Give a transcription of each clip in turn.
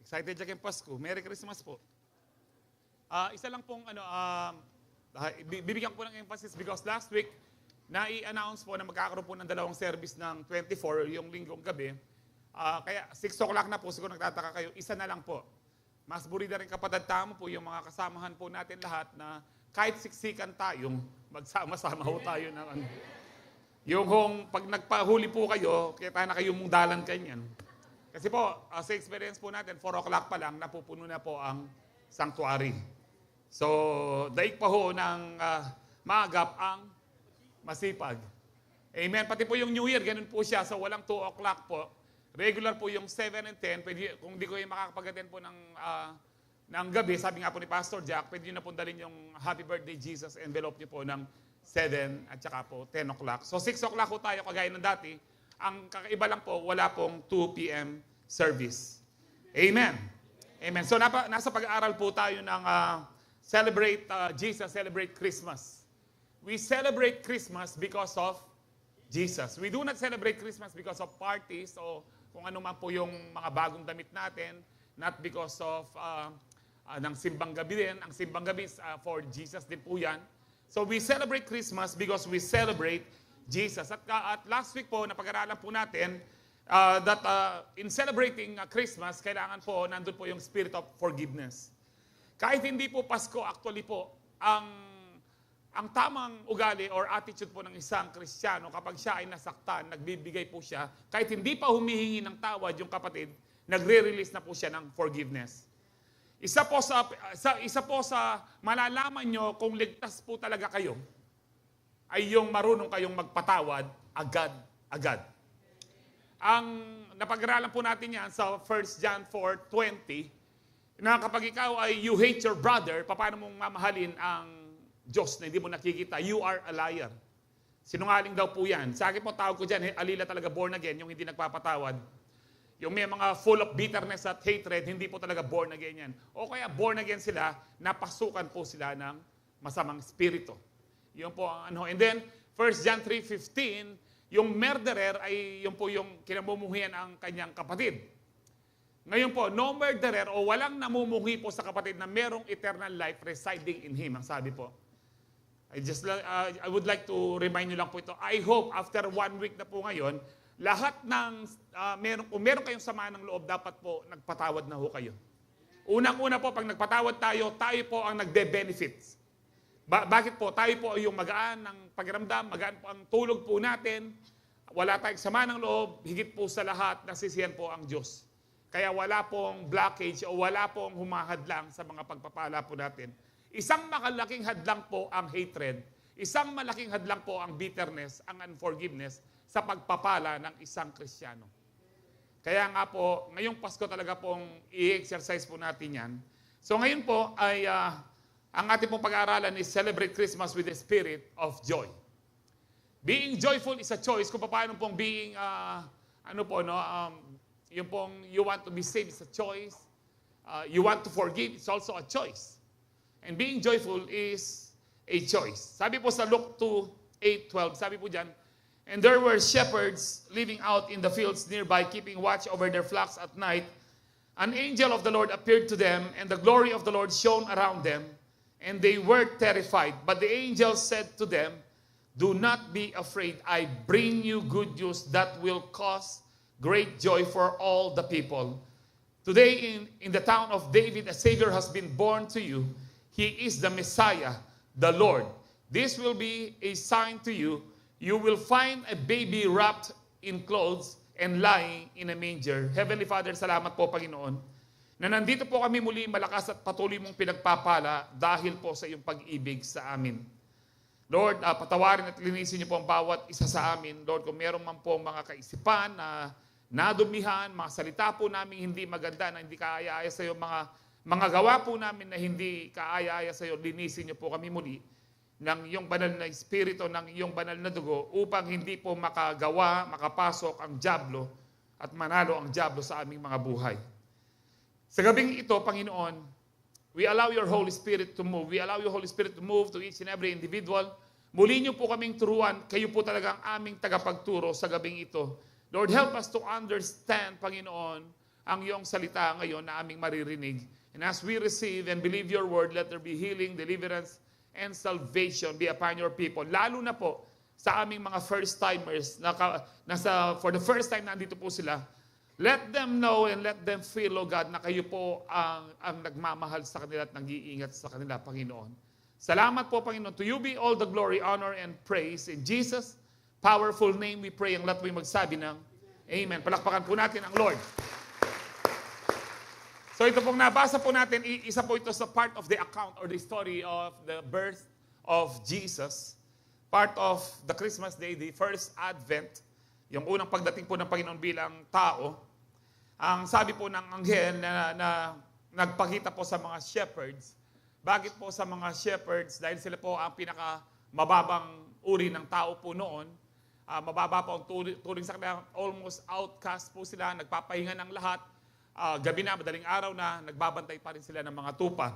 Excited siya kayong Pasko. Merry Christmas po. Isa lang pong bibigyan ko ng emphasis because last week, na-i-announce po na magkakaroon po ng dalawang service ng 24 yung linggong gabi. Kaya 6 o'clock na po, siguro nagtataka kayo, isa na lang po. Mas burida rin kapatid tamo po yung mga kasamahan po natin lahat na kahit siksikan tayong magsama-sama ho tayo ng ano. Yung kung pag nagpahuli po kayo, kaya na kayo mong dalan kanyan. Kasi po, sa experience po natin, 4 o'clock pa lang, napupuno na po ang sanctuary. So, daig pa ho ng maagap ang masipag. Amen. Pati po yung New Year, ganun po siya. So, walang 2 o'clock po. Regular po yung 7 and 10. Pwede, kung di ko yung makakapag-attend po ng gabi, sabi nga po ni Pastor Jack, pwede nyo na po dalhin yung Happy Birthday Jesus envelope nyo po ng 7 at saka po 10 o'clock. So 6 o'clock po tayo kagaya ng dati. Ang kakaiba lang po, wala pong 2 p.m. service. Amen. Amen. So nasa pag-aaral po tayo ng Celebrate Jesus, Celebrate Christmas. We celebrate Christmas because of Jesus. We do not celebrate Christmas because of parties o kung ano man po yung mga bagong damit natin. Not because of ng simbang gabi din. Ang simbang gabi is for Jesus din po yan. So we celebrate Christmas because we celebrate Jesus. At last week po, napag-aralan po natin that in celebrating Christmas, kailangan po, nandun po yung spirit of forgiveness. Kahit hindi po Pasko, actually po, ang tamang ugali or attitude po ng isang Kristiyano, kapag siya ay nasaktan, nagbibigay po siya, kahit hindi pa humihingi ng tawad yung kapatid, nagre-release na po siya ng forgiveness. Isa po sa malalaman nyo kung ligtas po talaga kayo, ay yung marunong kayong magpatawad agad-agad. Ang napag-aralan po natin yan sa 1 John 4:20, na kapag ikaw ay you hate your brother, paano mong mamahalin ang Diyos na hindi mo nakikita? You are a liar. Sinungaling daw po yan. Sa akin po, tawag ko dyan, alila talaga born again, yung hindi nagpapatawad. Yung may mga full of bitterness at hatred, hindi po talaga born again yan. O kaya born again sila, napasukan po sila ng masamang spirito. Yun po ang ano. And then, 1 John 3:15, yung murderer ay yun po yung kinamumuhian ang kanyang kapatid. Ngayon po, no murderer o walang namumuhi po sa kapatid na merong eternal life residing in him, ang sabi po. I would like to remind you lang po ito. I hope after 1 week na po ngayon, lahat ng, kung meron kayong sama ng loob, dapat po nagpatawad na ho kayo. Unang-una po, pag nagpatawad tayo po ang nagbe-benefits. Bakit po? Tayo po yung magaan ng pakiramdam, magaan po ang tulog po natin, wala tayong sama ng loob, higit po sa lahat, nasisiyan po ang Diyos. Kaya wala pong blockage o wala pong humahadlang sa mga pagpapala po natin. Isang makalaking hadlang po ang hatred, isang malaking hadlang po ang bitterness, ang unforgiveness sa pagpapala ng isang Kristiyano. Kaya nga po, ngayong Pasko talaga pong i-exercise po natin yan. So ngayon po ay ang ating pong pag-aaralan is Celebrate Christmas with the Spirit of Joy. Being joyful is a choice. Kung paano pong being, yung pong you want to be saved is a choice. You want to forgive, it's also a choice. And being joyful is a choice. Sabi po sa Luke 2:8-12, sabi po dyan, and there were shepherds living out in the fields nearby, keeping watch over their flocks at night. An angel of the Lord appeared to them, and the glory of the Lord shone around them, and they were terrified. But the angel said to them, do not be afraid. I bring you good news that will cause great joy for all the people. Today in the town of David, a Savior has been born to you. He is the Messiah, the Lord. This will be a sign to you. You will find a baby wrapped in clothes and lying in a manger. Heavenly Father, salamat po, Panginoon, na nandito po kami muli malakas at patuloy mong pinagpapala dahil po sa iyong pag-ibig sa amin. Lord, patawarin at linisin niyo po ang bawat isa sa amin. Lord, kung meron man po mga kaisipan na nadumihan, mga salita po namin hindi maganda, na hindi kaaya-aya sa iyo, mga gawa po namin na hindi kaaya-aya sa iyo, linisin niyo po kami muli ng iyong banal na espiritu, ng iyong banal na dugo, upang hindi po makapasok ang dyablo at manalo ang dyablo sa aming mga buhay. Sa gabing ito, Panginoon, we allow your Holy Spirit to move. We allow your Holy Spirit to move to each and every individual. Muli niyo po kaming turuan. Kayo po talaga ang aming tagapagturo sa gabing ito. Lord, help us to understand, Panginoon, ang iyong salita ngayon na aming maririnig. And as we receive and believe your word, let there be healing, deliverance, and salvation be upon your people. Lalo na po sa aming mga first-timers, for the first time nandito po sila, let them know and let them feel, O God, na kayo po ang nagmamahal sa kanila at nag-iingat sa kanila, Panginoon. Salamat po, Panginoon. To you be all the glory, honor, and praise. In Jesus' powerful name we pray. Ang lahat po yung magsabi ng Amen. Palakpakan po natin ang Lord. So ito pong nabasa po natin, isa po ito sa part of the account or the story of the birth of Jesus. Part of the Christmas day, the first Advent, yung unang pagdating po ng Panginoon bilang tao. Ang sabi po ng anghel na nagpakita po sa mga shepherds. Bakit po sa mga shepherds? Dahil sila po ang pinakamababang uri ng tao po noon. Mababa po ang turing sa kanila, almost outcast po sila, nagpapahinga ng lahat. Gabi na, madaling araw na, nagbabantay pa rin sila ng mga tupa.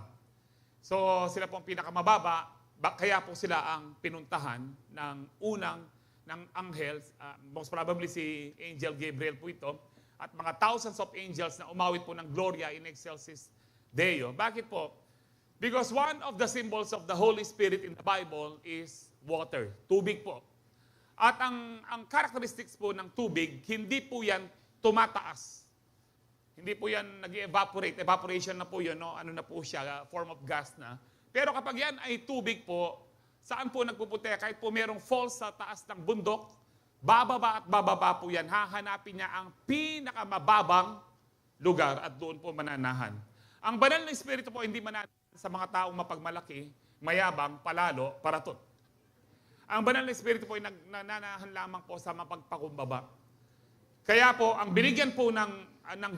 So sila po ang pinakamababa, kaya po sila ang pinuntahan ng anghel, most probably si Angel Gabriel po ito, at mga thousands of angels na umawit po ng Gloria in Excelsis Deo. Bakit po? Because one of the symbols of the Holy Spirit in the Bible is water, tubig po. At ang characteristics po ng tubig, hindi po yan tumataas. Hindi po yan nag-evaporate. Evaporation na po yun, no? Ano na po siya, form of gas na. Pero kapag yan ay tubig po, saan po nagpupunta? Kahit po merong falls sa taas ng bundok, bababa at bababa po yan. Hahanapin niya ang pinakamababang lugar at doon po mananahan. Ang banal na espiritu po hindi mananahan sa mga taong mapagmalaki, mayabang, palalo, paratot. Ang banal na espiritu po ay nananahan lamang po sa mapagpakumbaba. Kaya po, ang binigyan po ng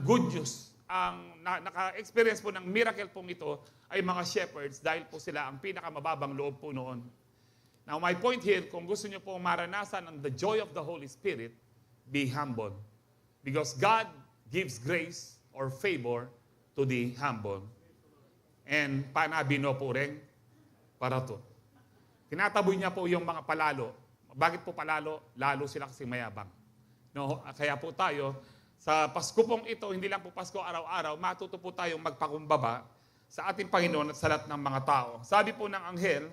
good news, ang naka-experience po ng miracle pong ito ay mga shepherds dahil po sila ang pinakamababang loob po noon. Now, my point here, kung gusto niyo po maranasan ang the joy of the Holy Spirit, be humble. Because God gives grace or favor to the humble. And panabino po rin para to. Tinataboy niya po yung mga palalo. Bakit po palalo? Lalo sila kasi mayabang. No, kaya po tayo, sa Pasko pong ito, hindi lang po Pasko araw-araw, matuto po tayong magpakumbaba sa ating Panginoon at sa lahat ng mga tao. Sabi po ng anghel,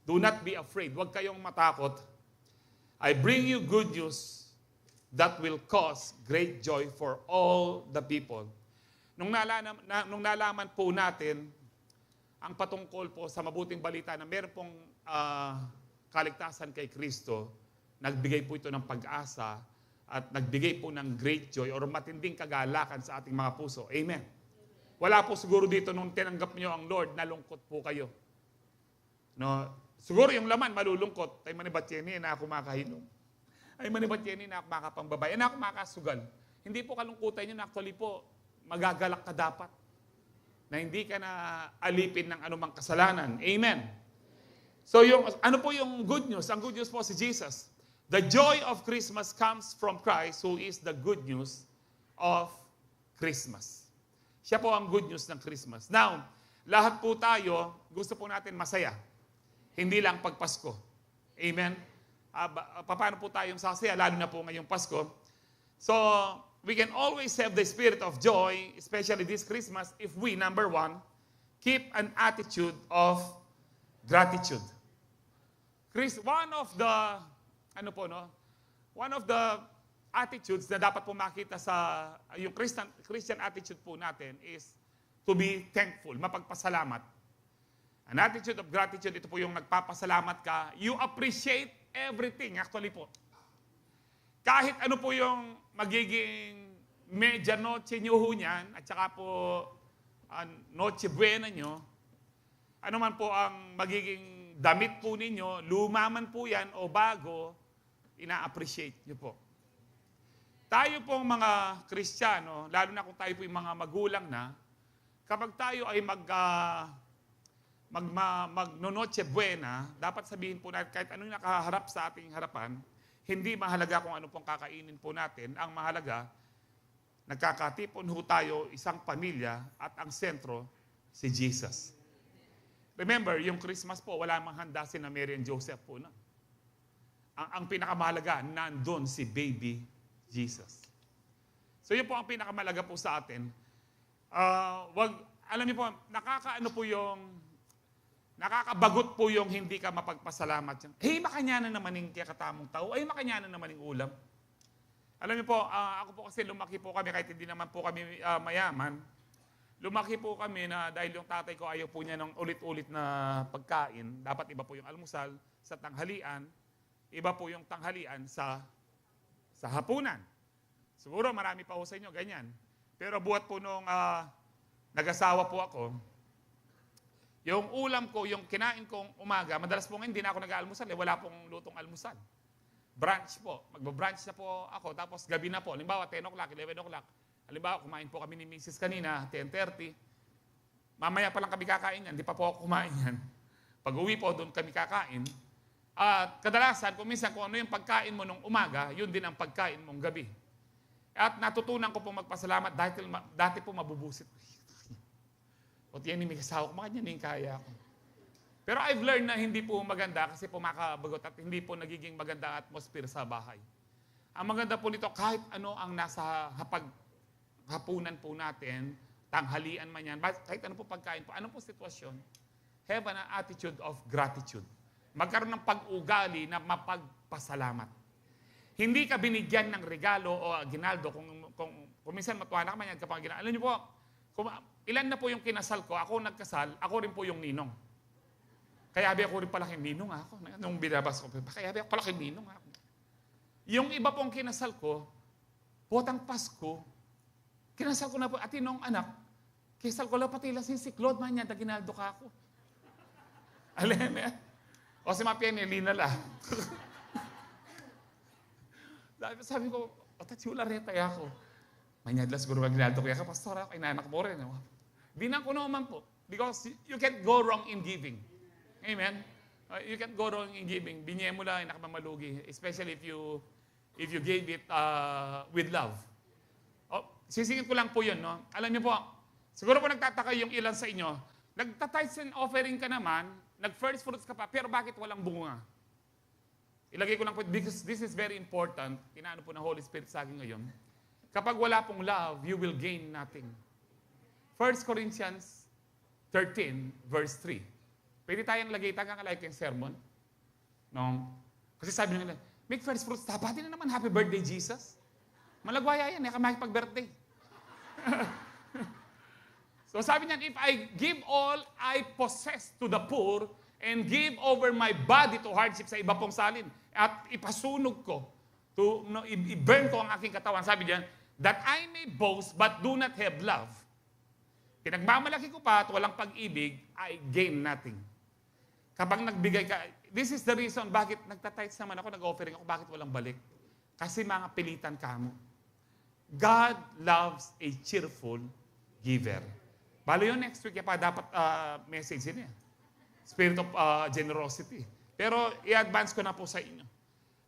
do not be afraid. Huwag kayong matakot. I bring you good news that will cause great joy for all the people. Nung nalaman po natin ang patungkol po sa mabuting balita na meron pong kaligtasan kay Kristo, nagbigay po ito ng pag-asa at nagbigay po ng great joy or matinding kagalakan sa ating mga puso. Amen. Wala po siguro dito nung tinanggap niyo ang Lord, nalungkot po kayo. No, siguro yung laman malulungkot. Ay manibat yan na ako makahinom. Ay manibat yan na ako makapambabay. Na ako makasugal. Hindi po kalungkutan yun. Actually po, magagalak ka dapat. Na hindi ka na alipin ng anumang kasalanan. Amen. So ano po yung good news? Ang good news po si Jesus. The joy of Christmas comes from Christ who is the good news of Christmas. Siya po ang good news ng Christmas. Now, lahat po tayo, gusto po natin masaya. Hindi lang pag Pasko. Amen? Paano po tayong sasaya, lalo na po ngayong Pasko? So, we can always have the spirit of joy, especially this Christmas, if we, number one, keep an attitude of gratitude. One of the attitudes na dapat po makita sa yung Christian attitude po natin is to be thankful, mapagpasalamat. An attitude of gratitude, ito po yung nagpapasalamat ka. You appreciate everything, actually po. Kahit ano po yung magiging medianoche nyo ho niyan, at saka po noche buena nyo, ano man po ang magiging damit po ninyo, luma man po yan o bago, ina-appreciate nyo po. Tayo pong mga Kristiyano, lalo na kung tayo po yung mga magulang na, kapag tayo ay magnonoche buena, dapat sabihin po natin kahit anong nakaharap sa ating harapan, hindi mahalaga kung ano pong kakainin po natin. Ang mahalaga, nagkakatipon ho tayo isang pamilya at ang sentro, si Jesus. Remember, yung Christmas po, wala mang handa si Mary and Joseph po. No? Ang pinakamahalaga, nandun si baby Jesus. So yun po ang pinakamalaga po sa atin. Alam niyo po, nakakabagot po yung hindi ka mapagpasalamat. Makanyanan naman yung katamong tao, makanyanan naman yung ulam. Alam niyo po, ako po kasi lumaki po kami, kahit hindi naman po kami mayaman, lumaki po kami na dahil yung tatay ko ayaw po niya ng ulit-ulit na pagkain, dapat iba po yung almusal sa tanghalian, iba po yung tanghalian sa hapunan. Siguro marami pa ho sa inyo, ganyan. Pero buhat po nung nag-asawa po ako, yung ulam ko, yung kinain kong umaga, madalas po ngayon, hindi na ako nag-aalmusal, wala pong lutong almusal. Brunch po. Magba-brunch na po ako, tapos gabi na po. Halimbawa, 10 o'clock, 11 o'clock. Halimbawa, kumain po kami ni Mrs. kanina, 10:30. Mamaya pa lang kami kakain yan, hindi pa po ako kumain yan. Pag uwi po, doon kami kakain. At kadalasan, kung minsan, kung ano yung pagkain mo nung umaga, yun din ang pagkain mong gabi. At natutunan ko po magpasalamat dati po mabubusit. O tiyan ni may kasawa ko, makanyan yung kaya ko. Pero I've learned na hindi po maganda kasi po makabagot at hindi po nagiging maganda ang atmosphere sa bahay. Ang maganda po nito, kahit ano ang nasa hapunan po natin, tanghalian man yan, kahit ano po pagkain po, ano po sitwasyon, have an attitude of gratitude. Magkaroon ng pag-ugali na mapagpasalamat. Hindi ka binigyan ng regalo o aginaldo kung minsan matuwa na ka man yan kapag ginaldo. Alam niyo po, ilan na po yung kinasal ko, ako nagkasal, ako rin po yung ninong. Kaya ako rin palaking ninong ako. Nung binabas ko, kaya ako palaking ninong ako. Yung iba pong kinasal ko, potang Pasko, kinasal ko na po, at nung anak, kisal ko lang pati lasing si Claude man yan, ginaldo ka ako. Alam eh? O si Mapien, Lina lang. Sabi ko, tatsula reta ako. Manyadlas guru magnaldo kaya ka, pastor ako, inanak mo rin. Binan ko naman po. Because you can't go wrong in giving. Amen? You can't go wrong in giving. Binye mo lang, nakapamalugi. Especially if you gave it with love. Sisingit ko lang po yun, no? Alam niyo po, siguro po nagtataka yung ilan sa inyo, nagta-tithes and offering ka naman, nag-first fruits ka pa, pero bakit walang bunga? Ilagay ko lang po, because this is very important, inaano po ng Holy Spirit sa akin ngayon. Kapag wala pong love, you will gain nothing. 1 Corinthians 13, verse 3. Pwede tayong lagay tagang like yung sermon? No? Kasi sabi nila, make first fruits, dapatin na naman, happy birthday, Jesus. Malagwaya yan, makipag-birthday. So sabi niyan, if I give all I possess to the poor, and give over my body to hardship sa iba pong salin, at ipasunog ko, i-burn ko ang aking katawan. Sabi diyan, that I may boast but do not have love. Pinagmamalaki ko pa at walang pag-ibig, I gain nothing. Kapag nagbigay ka, this is the reason bakit nagtatites naman ako, nag-offering ako, bakit walang balik? Kasi mga pilitan ka mo. God loves a cheerful giver. Balo yun next week, pa dapat message niya. Spirit of generosity. Pero i-advance ko na po sa inyo.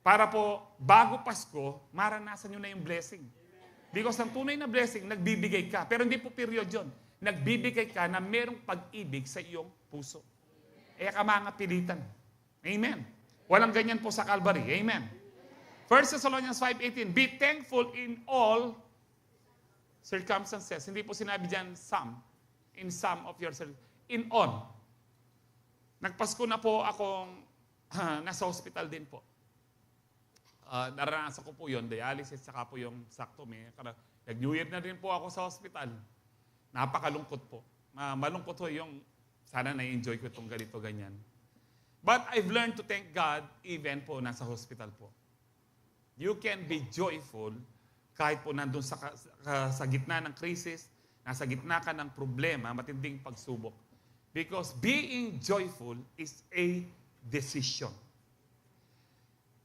Para po, bago Pasko, maranasan nyo na yung blessing. Because ang tunay na blessing, nagbibigay ka. Pero hindi po period yun. Nagbibigay ka na merong pag-ibig sa iyong puso. Ka mga pilitan. Amen. Walang ganyan po sa Calvary. Amen. 1 Thessalonians 5:18, be thankful in all circumstances. Hindi po sinabi dyan some. In some of your circumstances. In all. Nagpasko na po akong nasa hospital din po. Naranasan ko po yun, dialysis, saka po yung saktomy. Nag-New Year na rin po ako sa hospital. Napakalungkot po. Malungkot po yung, sana na-enjoy ko itong ganito, ganyan. But I've learned to thank God even po nasa hospital po. You can be joyful kahit po nandun sa gitna ng krisis, nasa gitna ka ng problema, matinding pagsubok. Because being joyful is a decision.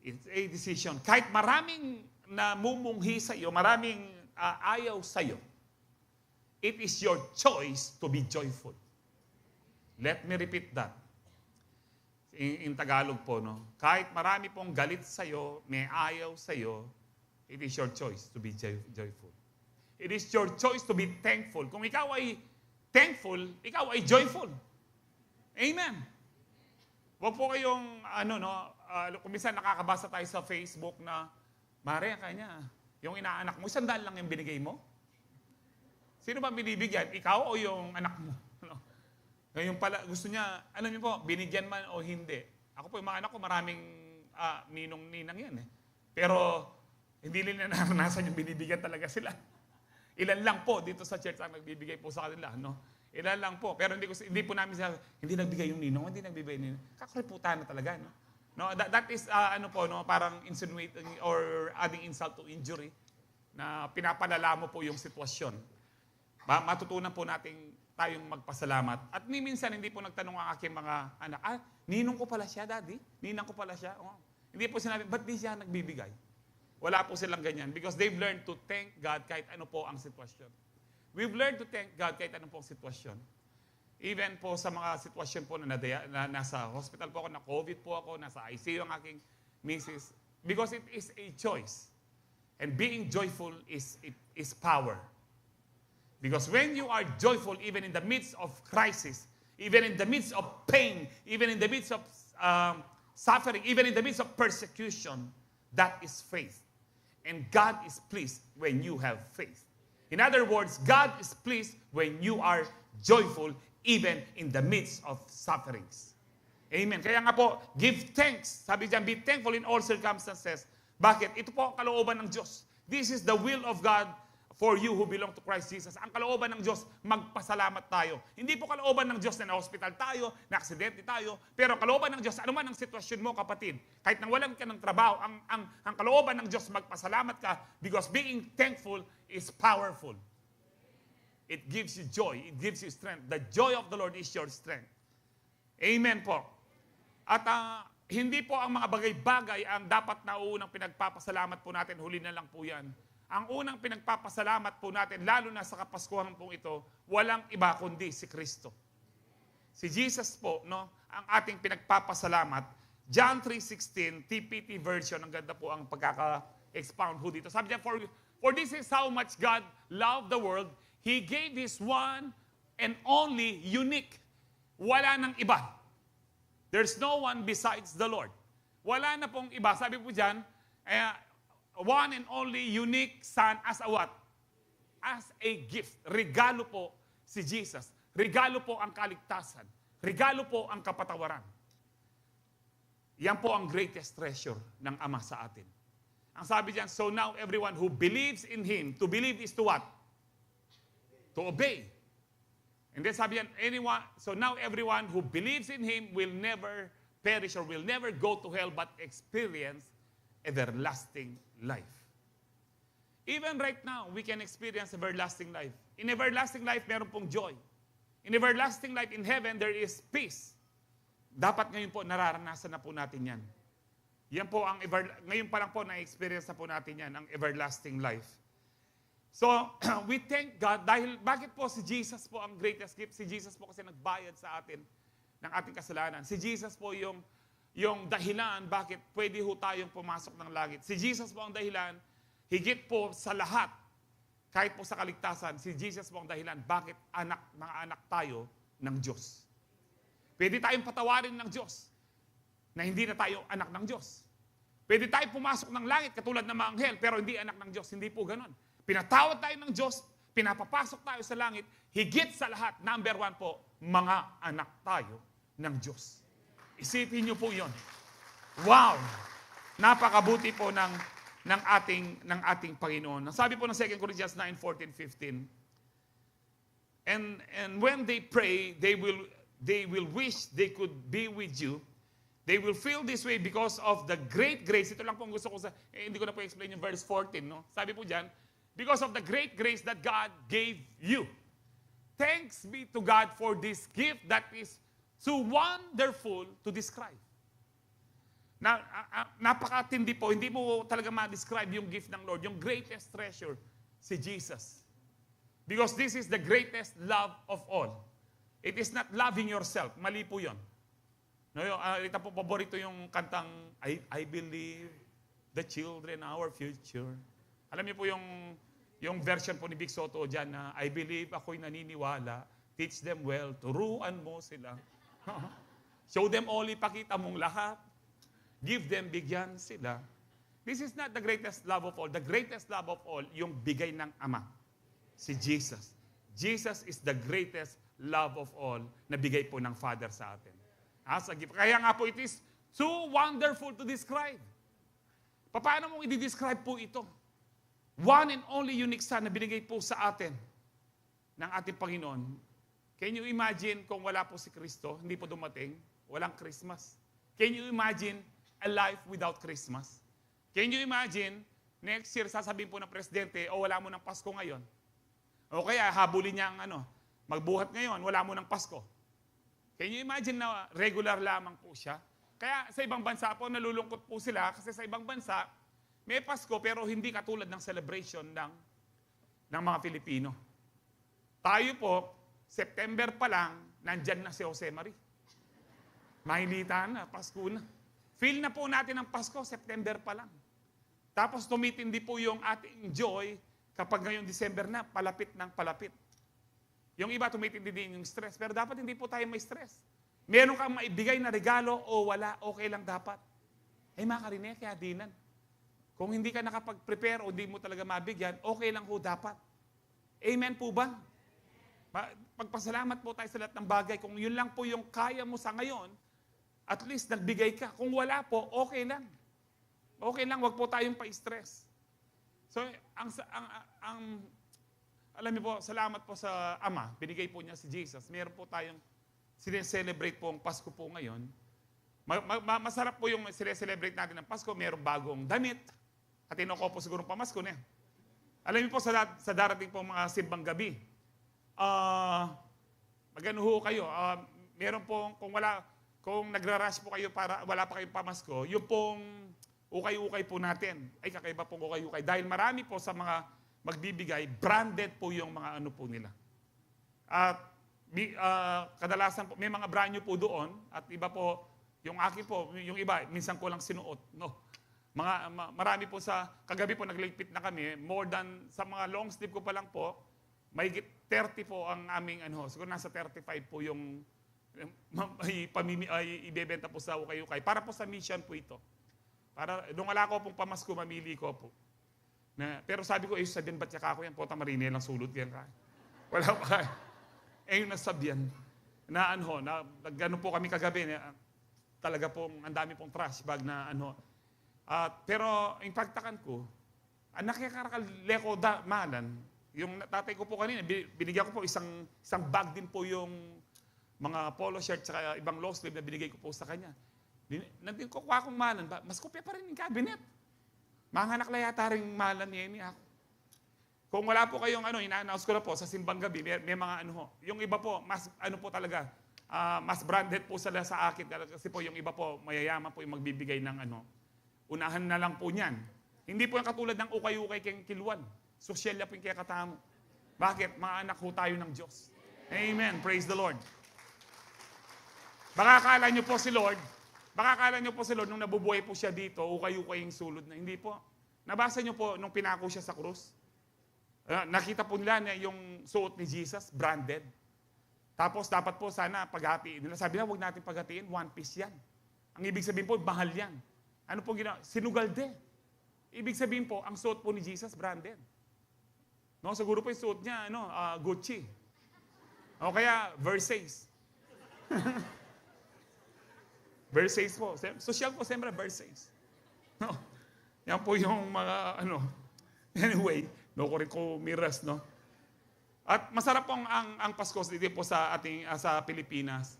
It's a decision. Kahit maraming namumunghi sa iyo, maraming ayaw sa iyo, it is your choice to be joyful. Let me repeat that. In Tagalog po, no? Kahit marami pong galit sa iyo, may ayaw sa iyo, it is your choice to be joyful. It is your choice to be thankful. Kung ikaw ay thankful, ikaw ay joyful. Amen. Huwag po kayong, kung minsan nakakabasa tayo sa Facebook na, Mare, kanya, Yung inaanak mo, 100 lang yung binigay mo? Sino ba binibigyan? Ikaw o yung anak mo? Ano? Ngayon pala, gusto niya, alam niyo po, binigyan man o hindi. Ako po, yung mga anak ko, maraming ninong-ninang yan eh. Pero, hindi nila naranasan yung binibigyan talaga sila. Ilan lang po dito sa church ang nagbibigay po sa kanila. No? Ilan lang po. Pero hindi po namin sila, hindi nagbigay yung ninong, hindi nagbibigay yung ninong. Kakaliputan na talaga. No, that is, parang insinuating or adding insult to injury na pinapalala mo po yung sitwasyon. Matutunan po natin tayong magpasalamat. At minsan, hindi po nagtanong ang aking mga anak, ninong ko pala siya, daddy? Ninang ko pala siya? Oh. Hindi po sinabi, ba't di siya nagbibigay? Wala po silang ganyan because they've learned to thank God kahit ano po ang sitwasyon. We've learned to thank God kahit ano po ang sitwasyon. Even po sa mga sitwasyon po na nasa hospital po ako, na COVID po ako, nasa ICU ang aking misis. Because it is a choice. And being joyful is power. Because when you are joyful, even in the midst of crisis, even in the midst of pain, even in the midst of suffering, even in the midst of persecution, that is faith. And God is pleased when you have faith. In other words, God is pleased when you are joyful even in the midst of sufferings. Amen. Kaya nga po, give thanks. Sabi diyan, be thankful in all circumstances. Bakit? Ito po ang kalooban ng Diyos. This is the will of God for you who belong to Christ Jesus. Ang kalooban ng Diyos, magpasalamat tayo. Hindi po kalooban ng Diyos na na-hospital tayo, na-aksidente tayo, pero kalooban ng Diyos, ano man ang sitwasyon mo, kapatid, kahit nang walang ka ng trabaho, ang kalooban ng Diyos, magpasalamat ka because being thankful is powerful. It gives you joy. It gives you strength. The joy of the Lord is your strength. Amen po. At hindi po ang mga bagay-bagay ang dapat na unang pinagpapasalamat po natin. Huli na lang po yan. Ang unang pinagpapasalamat po natin, lalo na sa Kapaskuhan po ito, walang iba kundi si Kristo. Si Jesus po, no, ang ating pinagpapasalamat. John 3:16, TPT version, ang ganda po ang pagkaka-expound po dito. Sabi niya, for this is how much God loved the world, He gave His one and only unique. Wala nang iba. There's no one besides the Lord. Wala na pong iba. Sabi po dyan, one and only unique Son as a what? As a gift. Regalo po si Jesus. Regalo po ang kaligtasan. Regalo po ang kapatawaran. Yan po ang greatest treasure ng Ama sa atin. Ang sabi diyan, so now everyone who believes in Him, to believe is to what? To obey. And then sabi yan, so now everyone who believes in Him will never perish or will never go to hell but experience everlasting life. Even right now, we can experience everlasting life. In everlasting life, meron pong joy. In everlasting life in heaven, there is peace. Dapat ngayon po, nararanasan na po natin yan. Yan po ang ngayon pa lang po na-experience na po natin yan, ang everlasting life. So, we thank God dahil bakit po si Jesus po ang greatest gift? Si Jesus po kasi nagbayad sa atin ng ating kasalanan. Si Jesus po yung dahilan bakit pwede ho tayong pumasok ng langit. Si Jesus po ang dahilan, higit po sa lahat, kahit po sa kaligtasan, si Jesus po ang dahilan bakit mga anak tayo ng Diyos. Pwede tayong patawarin ng Diyos na hindi na tayo anak ng Diyos. Pwede tayong pumasok ng langit katulad ng mga anghel, pero hindi anak ng Diyos. Hindi po ganon. Pinatawad tayo ng Diyos, pinapapasok tayo sa langit, higit sa lahat, number one po, mga anak tayo ng Diyos. Isipin niyo po yon. Wow! Napakabuti po ng ating Panginoon. Sabi po ng 2 Corinthians 9:14, 15, and when they pray, they will wish they could be with you. They will feel this way because of the great grace. Ito lang po ang gusto ko hindi ko na po explain yung verse 14. No? Sabi po dyan, because of the great grace that God gave you. Thanks be to God for this gift that is too wonderful to describe. Napakatindi po, hindi mo talaga ma-describe yung gift ng Lord, yung greatest treasure, si Jesus. Because this is the greatest love of all. It is not loving yourself. Mali po yun. No, ito po, paborito yung kantang, I believe the children our future. Alam niyo po yung version po ni Big Soto dyan na, I believe, ako'y naniniwala, teach them well, turuan mo sila. Show them all, ipakita mong lahat. Give them, bigyan sila. This is not the greatest love of all. The greatest love of all, yung bigay ng Ama. Si Jesus. Jesus is the greatest love of all na bigay po ng Father sa atin. As a gift. Kaya nga po, it is too wonderful to describe. Paano mong i-describe po ito? One and only unique Son na binigay po sa atin ng ating Panginoon. Can you imagine kung wala po si Kristo, hindi po dumating, walang Christmas? Can you imagine a life without Christmas? Can you imagine, next year sasabihin po ng presidente, wala mo ng Pasko ngayon. O kaya habulin niya ang magbuhat ngayon, wala mo ng Pasko. Can you imagine na regular lamang po siya? Kaya sa ibang bansa po, nalulungkot po sila kasi sa ibang bansa, may Pasko pero hindi katulad ng celebration ng mga Pilipino. Tayo po, September pa lang, nandyan na si Jose Marie. Mahilita na, Pasko na. Feel na po natin ang Pasko, September pa lang. Tapos tumitindi po yung ating joy kapag ngayong December na, palapit ng palapit. Yung iba tumitindi din yung stress, pero dapat hindi po tayo may stress. Meron kang maibigay na regalo o wala, okay lang dapat. Mga karinig, kaya dinan. Kung hindi ka nakapag-prepare o hindi mo talaga mabigyan, okay lang po dapat. Amen po ba? Pagpasalamat po tayo sa lahat ng bagay. Kung yun lang po yung kaya mo sa ngayon, at least nagbigay ka. Kung wala po, okay lang. Okay lang, wag po tayong pa-stress. So, alam niyo po, salamat po sa Ama. Binigay po niya si Jesus. Meron po tayong sineselebrate po ang Pasko po ngayon. Masarap po yung sineselebrate natin ng Pasko. Merong bagong damit. At ko po siguro pamasko na. Alam niyo po, sa darating po mga simbang gabi, magano ho kayo. Meron po, kung nagra-rush po kayo para wala pa kayong pamasko, yung pong ukay-ukay po natin. Ay, kakaiba pong ukay-ukay. Dahil marami po sa mga magbibigay, branded po yung mga ano po nila. At kadalasan po, may mga brand new po doon. At iba po, yung akin po, yung iba, minsan ko lang sinuot. No. Marami po kagabi po nagligpit na kami, more than, sa mga long sleeve ko pa lang po, may 30 po ang aming, siguro nasa 35 po yung ibebenta po sa ukay-ukay. Para po sa mission po ito. Para, nung wala ko pong pamasko, mamili ko po. Pero sabi ko, sabihin ba't yaka ako yan? Pota marine lang sulot yan ka. Wala pa. Yung nasabihan. Gano'n po kami kagabi. Talaga pong, ang dami pong trash bag na pero, yung pagtakan ko, nakikakaleko malan. Yung tatay ko po kanina, binigyan ko po isang bag din po yung mga polo shirt at ibang long sleeve na binigay ko po sa kanya. Nandun ko kuha kong malan, mas kopya pa rin yung cabinet. Mga anak na yata rin malan niya ako. Kung wala po kayong ina-announce ko na po sa simbang gabi, may mga yung iba po, mas po talaga, mas branded po sila sa akin. Kasi po yung iba po, mayayaman po yung magbibigay ng unahan na lang po niyan. Hindi po yung katulad ng ukay-ukay kayong kilwan. Sosyalya po yung kaya katamo. Bakit? Mga anak ho tayo ng Diyos. Amen. Praise the Lord. Baka akala niyo po si Lord, nung nabubuhay po siya dito, ukay-ukay yung sulod na. Hindi po. Nabasa niyo po nung pinako siya sa krus? Nakita po nila na yung suot ni Jesus, branded. Tapos dapat po sana paghatiin nila. Sabi na, huwag natin paghatiin, one piece yan. Ang ibig sabihin po, mahal yan. Ano po ginawa? Sinugalde. Ibig sabihin po, ang suot po ni Jesus, branded. No, siguro po yung suot niya, Gucci. O kaya, Versace. Versace po. Social po, siyempre, Versace. No? Yan po yung mga, Anyway, no ko rin ko miras, no? At masarap po ang Pasko dito po sa sa Pilipinas.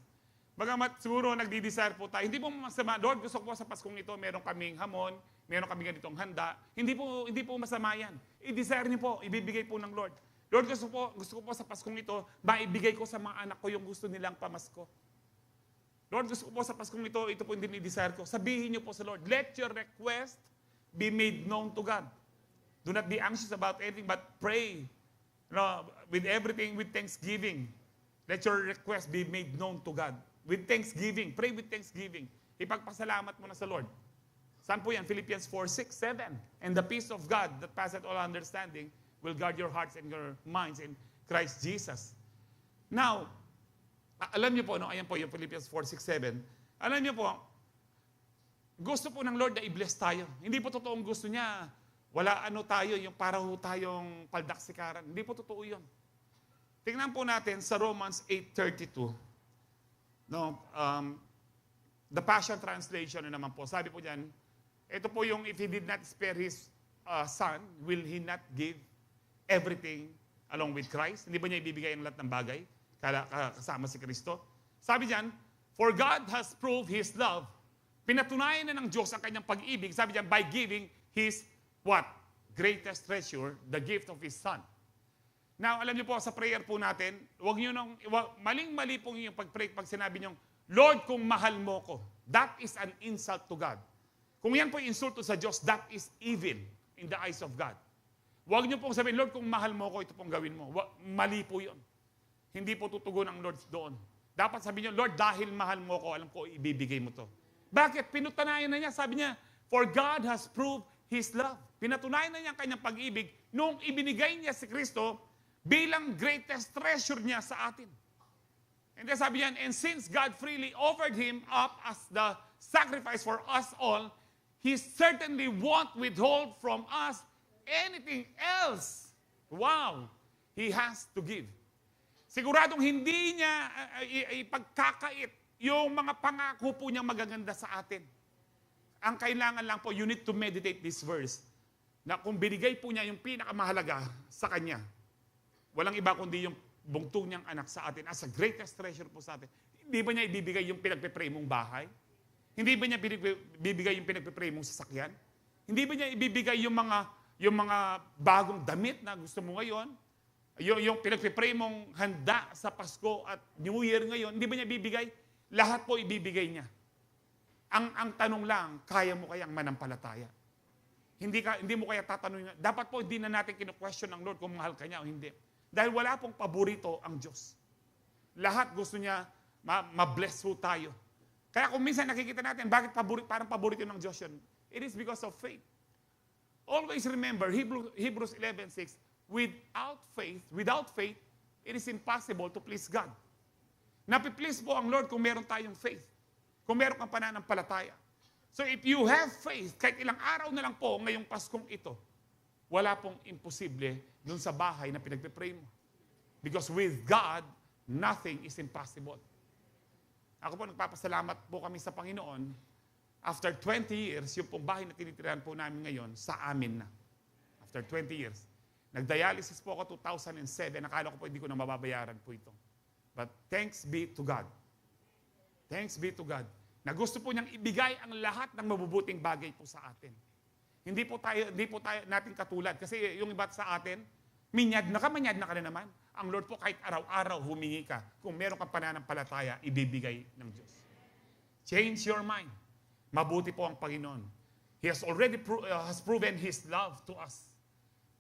Bagamat siguro nagdi-desire po tayo. Hindi po masama. Lord, gusto ko po sa Paskong ito, meron kaming hamon, meron kaming ganitong handa. Hindi po masama yan. I-desire niyo po, ibibigay po ng Lord. Lord, gusto ko po sa Paskong ito, maibigay ko sa mga anak ko yung gusto nilang pamasko. Lord, gusto ko po sa Paskong ito po yung dinidesire ko. Sabihin niyo po sa Lord, let your request be made known to God. Do not be anxious about anything, but pray with everything with thanksgiving. Let your request be made known to God. With thanksgiving. Pray with thanksgiving. Ipagpasalamat mo na sa Lord. Saan po yan? Philippians 4:6, 7. And the peace of God that passeth all understanding will guard your hearts and your minds in Christ Jesus. Now, alam niyo po, ayan po yung Philippians 4:6, 7. Alam niyo po, Gusto po ng Lord na i-bless tayo. Hindi po totoong gusto niya, wala ano tayo, yung para ho tayong paldaksikaran. Hindi po totoo yun. Tingnan po natin sa Romans 8:32. No, the Passion Translation na naman po. Sabi po diyan, ito po yung if He did not spare His Son, will He not give everything along with Christ? Hindi ba niya ibibigay ang lahat ng bagay kasama si Kristo? Sabi diyan, for God has proved His love. Pinatunayan na ng Diyos ang kanyang pag-ibig. Sabi diyan, by giving His what? Greatest treasure, the gift of His Son. Now, alam niyo po, sa prayer po natin, maling-mali po yung pag-pray pag sinabi niyo, Lord, kung mahal mo ko, that is an insult to God. Kung yan po yung insulto sa Diyos, that is evil in the eyes of God. Huwag niyo pong sabihin, Lord, kung mahal mo ko, ito pong gawin mo. Mali po yun. Hindi po tutugon ang Lord doon. Dapat sabihin niyo, Lord, dahil mahal mo ko, alam ko, ibibigay mo to. Bakit? Pinatunayan na niya. Sabi niya, for God has proved His love. Pinatunayan na niya ang kanyang pag-ibig nung ibinigay niya si Kristo bilang greatest treasure niya sa atin. And then sabi niya, and since God freely offered Him up as the sacrifice for us all, He certainly won't withhold from us anything else. Wow! He has to give. Siguradong hindi niya ipagkakait yung mga pangako po niyang magaganda sa atin. Ang kailangan lang po, you need to meditate this verse, na kung binigay po niya yung pinakamahalaga sa Kanya, walang iba kundi yung bungtong niyang anak sa atin as a greatest treasure po sa atin. Hindi ba niya ibibigay yung pinagpipray mong bahay? Hindi ba niya ibibigay yung pinagpipray mong sasakyan? Hindi ba niya ibibigay yung mga bagong damit na gusto mo ngayon? Yung pinagpipray mong handa sa Pasko at New Year ngayon, hindi ba niya ibibigay? Lahat po ibibigay niya. Ang tanong lang, kaya mo kayang manampalataya? Hindi mo kaya tatanungin, dapat po hindi na natin kinu-question ng Lord kung mahal ka niya o hindi. Dahil wala pong paborito ang Diyos. Lahat gusto niya ma-bless po tayo. Kaya kung minsan nakikita natin, bakit parang paborito ng Diyos yun? It is because of faith. Always remember, Hebrews 11:6, without faith, it is impossible to please God. Napiplease po ang Lord kung meron tayong faith. Kung meron kang pananampalataya. So if you have faith, kahit ilang araw na lang po ngayong Paskong ito, wala pong imposible dun sa bahay na pinagpipray mo. Because with God, nothing is impossible. Ako po, nagpapasalamat po kami sa Panginoon. After 20 years, yung pong bahay na tinitirahan po namin ngayon, sa amin na. After 20 years. Nag-dialysis po ako 2007. Nakala ko po hindi ko na mababayaran po ito. But thanks be to God. Thanks be to God. Na gusto po niyang ibigay ang lahat ng mabubuting bagay po sa atin. Hindi po tayo natin katulad. Kasi yung iba sa atin, manyad na ka na naman. Ang Lord po kahit araw-araw humingi ka. Kung meron kang pananampalataya, ibibigay ng Diyos. Change your mind. Mabuti po ang Panginoon. He has already proven His love to us.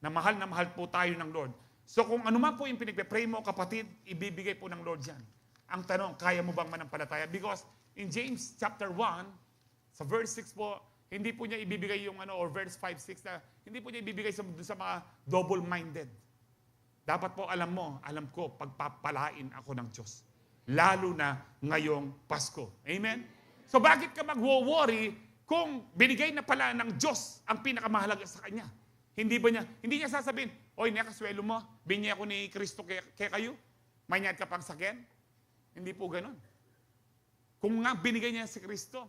Na mahal po tayo ng Lord. So kung ano man po yung pinagpipray mo, kapatid, ibibigay po ng Lord yan. Ang tanong, kaya mo bang manampalataya? Because in James chapter 1, sa verse 6 po, hindi po niya ibibigay yung or verse 5, 6 na, hindi po niya ibibigay sa mga double-minded. Dapat po alam ko, pagpapalain ako ng Diyos. Lalo na ngayong Pasko. Amen? So bakit ka mag-worry kung binigay na pala ng Diyos ang pinakamahalaga sa Kanya? Hindi niya sasabihin, oy, nakaswelo mo, binigay ako ni Kristo kaya kayo? Manyad ka pang sakyan? Hindi po ganun. Kung nga binigay niya si Kristo,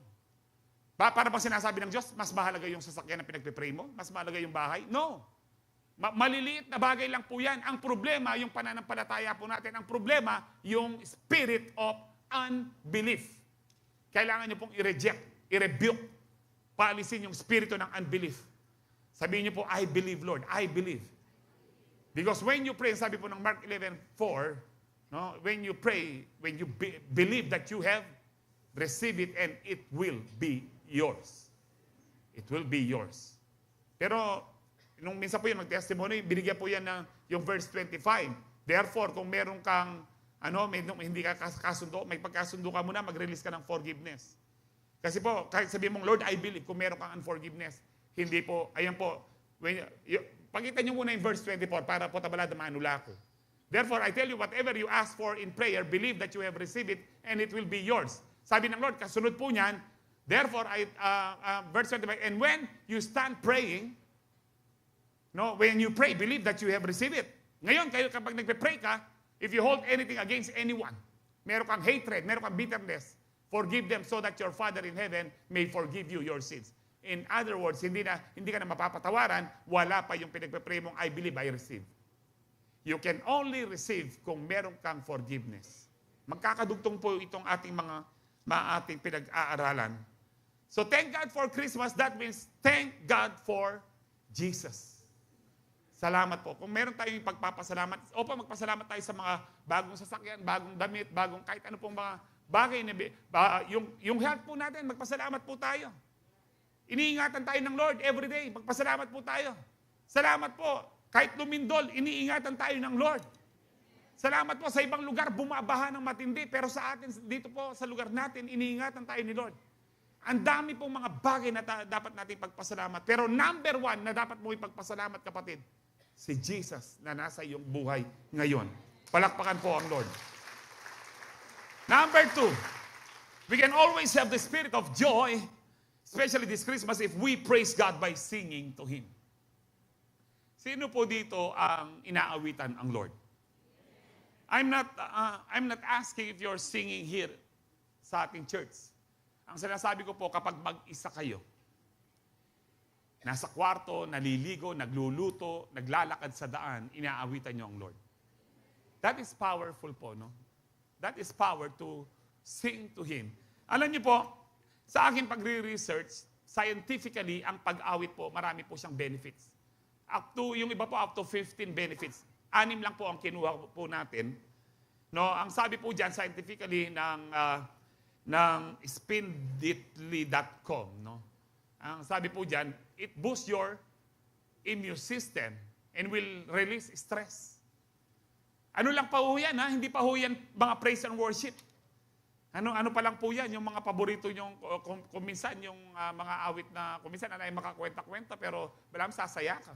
para bang sinasabi ng Diyos, mas mahalaga yung sasakyan na pinagpipray mo? Mas mahalaga yung bahay? No. Maliliit na bagay lang po yan. Ang problema, yung pananampalataya po natin. Ang problema, yung spirit of unbelief. Kailangan niyo pong i-reject, i-rebuke, paalisin yung spirito ng unbelief. Sabihin niyo po, I believe, Lord. I believe. Because when you pray, sabi po ng Mark 11:4, no, when you pray, when you believe that you have, receive it and it will be yours. It will be yours. Pero, nung minsan po yung nag-testimony, binigyan po yan ng yung verse 25. Therefore, kung meron kang, hindi ka kasundo, may pagkasundo ka muna, mag-release ka ng forgiveness. Kasi po, kahit sabihin mong, Lord, I believe, kung meron kang unforgiveness, hindi po, ayan po, pakita nyo muna yung verse 24 para po tabalada manula ko. Therefore, I tell you, whatever you ask for in prayer, believe that you have received it and it will be yours. Sabi ng Lord, kasunod po niyan, Therefore, verse 25, and when you stand praying, no, when you pray, believe that you have received it. Ngayon, kayo kapag nagpe-pray ka, if you hold anything against anyone, meron kang hatred, meron kang bitterness, forgive them so that your Father in heaven may forgive you your sins. In other words, hindi ka na mapapatawaran, wala pa yung pinagpe-pray mong, I believe, I receive. You can only receive kung meron kang forgiveness. Magkakadugtong po itong ating mga ating pinag-aaralan. So thank God for Christmas. That means thank God for Jesus. Salamat po. Kung meron tayong pagpapasalamat, magpasalamat tayo sa mga bagong sasakyan, bagong damit, bagong kahit ano pong mga bagay na yung health po natin, magpasalamat po tayo. Iniingatan tayo ng Lord every day. Magpasalamat po tayo. Salamat po. Kahit lumindol, iniingatan tayo ng Lord. Salamat po. Sa ibang lugar, bumabaha ng matindi. Pero sa atin, dito po, sa lugar natin, iniingatan tayo ni Lord. Ang dami pong mga bagay na dapat natin pagpasalamat. Pero number one na dapat mo ipagpasalamat, kapatid, si Jesus na nasa iyong buhay ngayon. Palakpakan po ang Lord. Number two, we can always have the spirit of joy, especially this Christmas, if we praise God by singing to Him. Sino po dito ang inaawitan ang Lord? I'm not asking if you're singing here sa ating church. Ang sinasabi ko po, kapag mag-isa kayo, nasa kwarto, naliligo, nagluluto, naglalakad sa daan, inaawitan niyo ang Lord. That is powerful po, no? That is power to sing to Him. Alam niyo po, sa aking pagre-research, scientifically, ang pag-awit po, marami po siyang benefits. Yung iba po, up to 15 benefits. 6 lang po ang kinuha po natin. No, ang sabi po dyan, scientifically, ng spinditly.com, no? Ang sabi po dyan, it boosts your immune system and will release stress. Ano lang pa ho yan, ha? Hindi pa ho yan mga praise and worship. Ano pa lang po yan, yung mga paborito yung kuminsan, yung mga awit na kuminsan ay makakwenta-kwenta, pero malam sasaya ka.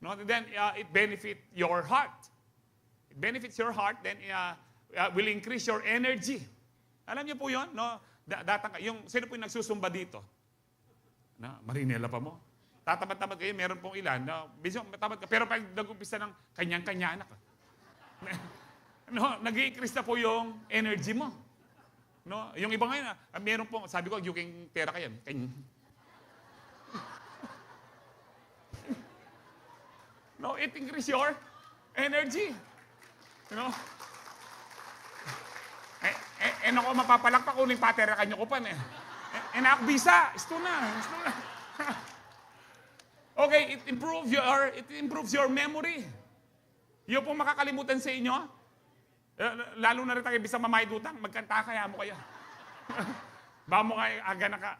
No? And then, it benefits your heart. It benefits your heart, then will increase your energy. Alam niyo po yun, no? Sino po yung nagsusumba dito? Na, Marinela pa mo. Tatamad-tamad kayo, meron pong ilan. No? Tamad ka, pero pag nag-umpisa ng kanyang-kanya na ka. No, nag-i-increase na po yung energy mo. No? Yung iba ngayon, meron pong, sabi ko, yung pera ka yan. No, it increase your energy. You know? Ako, mapapalakpak ko ng patera kanyo ko pa na. Nakbisa, ito na. Okay, it improves your memory. Yung pong makakalimutan sa inyo, lalo na rin tayo bisang mamayad utang, magkanta kaya mo kaya. Baka mo kaya aga na ka.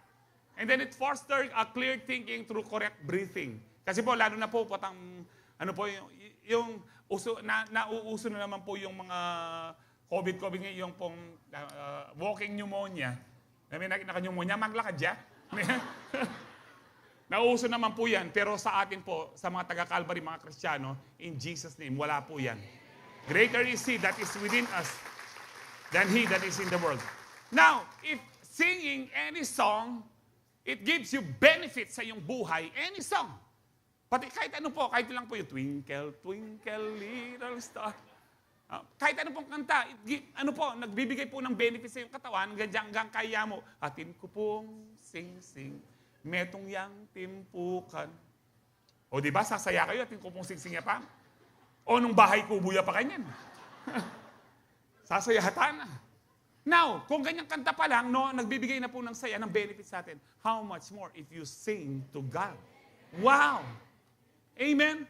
And then it fosters a clear thinking through correct breathing. Kasi po, lalo na po, yung nauuso na naman po yung mga COVID ngayon, yung pong walking pneumonia. May naka-pneumonia, maglakad siya. Nauuso naman po yan, pero sa atin po, sa mga taga-Calvary, mga Kristiyano, in Jesus' name, wala po yan. Greater is He that is within us than he that is in the world. Now, if singing any song, it gives you benefits sa iyong buhay, any song. Pati kahit ano po, kahit lang po yung Twinkle, Twinkle, Little Star. Kahit ano pong kanta, nagbibigay po ng benefits sa iyong katawan, hanggang kaya mo, atin ko pong sing-sing, metong yang timpukan. O di ba, sasaya kayo, atin ko pong sing-sing pa. O nung bahay kubuya pa kanyan. Sasayatan na. Now, kung ganyang kanta pa lang, no, nagbibigay na po ng saya, ng benefits sa atin. How much more if you sing to God? Wow! Amen?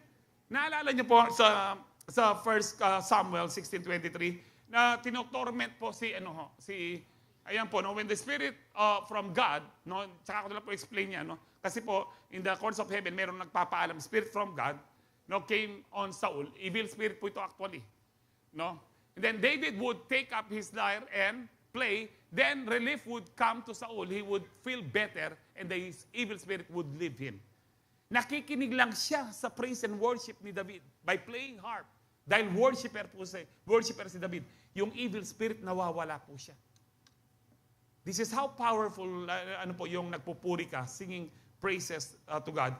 Naalala niyo po sa 1 Samuel 16:23 na tinotorment po ayan po, no, when the spirit from God, no, tsaka ko na po explain niya, no, kasi po, in the courts of heaven, meron nagpapaalam, spirit from God, no, came on Saul. Evil spirit po ito actually. No? And then David would take up his lyre and play, then relief would come to Saul. He would feel better and the evil spirit would leave him. Nakikinig lang siya sa praise and worship ni David by playing harp. Dahil worshipper si David. Yung evil spirit, nawawala po siya. This is how powerful yung nagpupuri ka, singing praises to God.